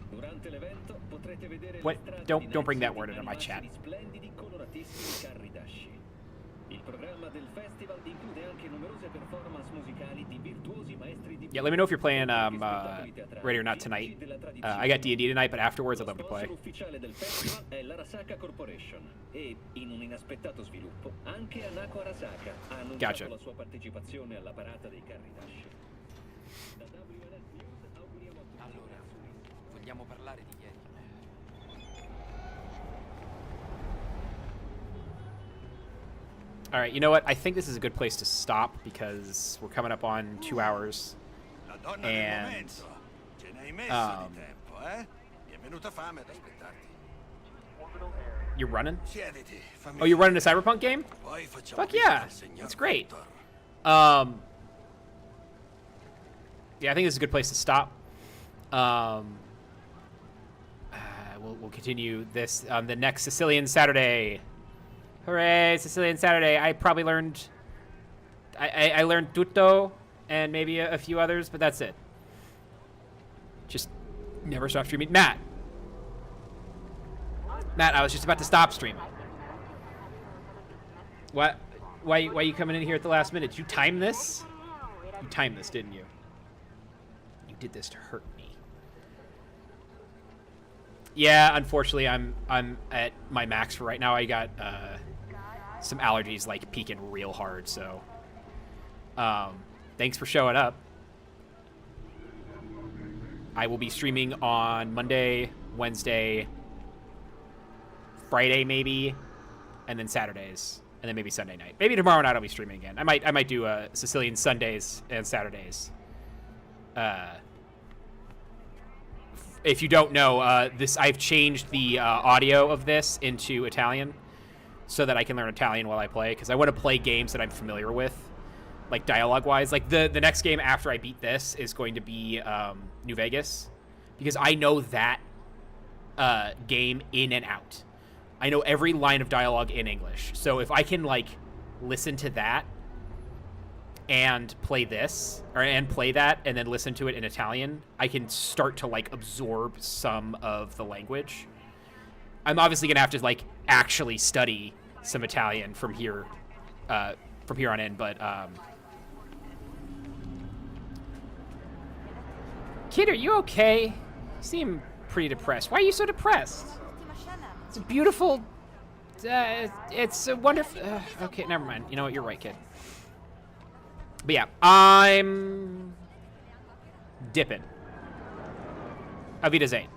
Speaker 15: Durante l'evento potrete vedere
Speaker 1: What? Don't bring that word into my chat.
Speaker 15: splendidi, coloratissimi carri dashi. Il programma del festival include anche numerose performance musicali di virtuosi maestri di
Speaker 1: Yeah, let me know if you're playing Ready or Not tonight. I got D&D tonight, but afterwards I'd love to play.
Speaker 15: Ufficiale del festival è l'Arasaka Corporation e in un inaspettato sviluppo anche Anako Arasaka ha annunciato la sua partecipazione alla parata dei carri dashi. Da WNS News auguriamo a tutti.
Speaker 11: Allora, vogliamo parlare di ieri?
Speaker 1: All right, you know what? I think this is a good place to stop because we're coming up on 2 hours. And you're running? Oh, you're running a Cyberpunk game? Fuck yeah, that's great. Yeah, I think this is a good place to stop. We'll continue this on the next Sicilian Saturday. Hooray, Sicilian Saturday. I probably learned... I learned tutto and maybe a few others, but that's it. Just never stop streaming. Matt, I was just about to stop streaming. What? Why are you coming in here at the last minute? Did you time this? You timed this, didn't you? You did this to hurt me. Yeah, unfortunately, I'm at my max for right now. I got some allergies like peaking real hard, so thanks for showing up. I will be streaming on Monday, Wednesday, Friday maybe, and then Saturdays, and then maybe Sunday night. Maybe tomorrow night I'll be streaming again. I might do Sicilian Sundays and Saturdays. If you don't know, I've changed the audio of this into Italian so that I can learn Italian while I play, because I want to play games that I'm familiar with, like dialogue-wise. Like the next game after I beat this is going to be New Vegas, because I know that game in and out. I know every line of dialogue in English. So if I can like listen to that and play this, and play that and then listen to it in Italian, I can start to like absorb some of the language. I'm obviously gonna have to like actually study some Italian from here on in, but Kid, are you okay? You seem pretty depressed. Why are you so depressed? It's a beautiful it's a wonderful okay, never mind. You know what, you're right, kid. But yeah, I'm dipping. Auf Wiedersehen.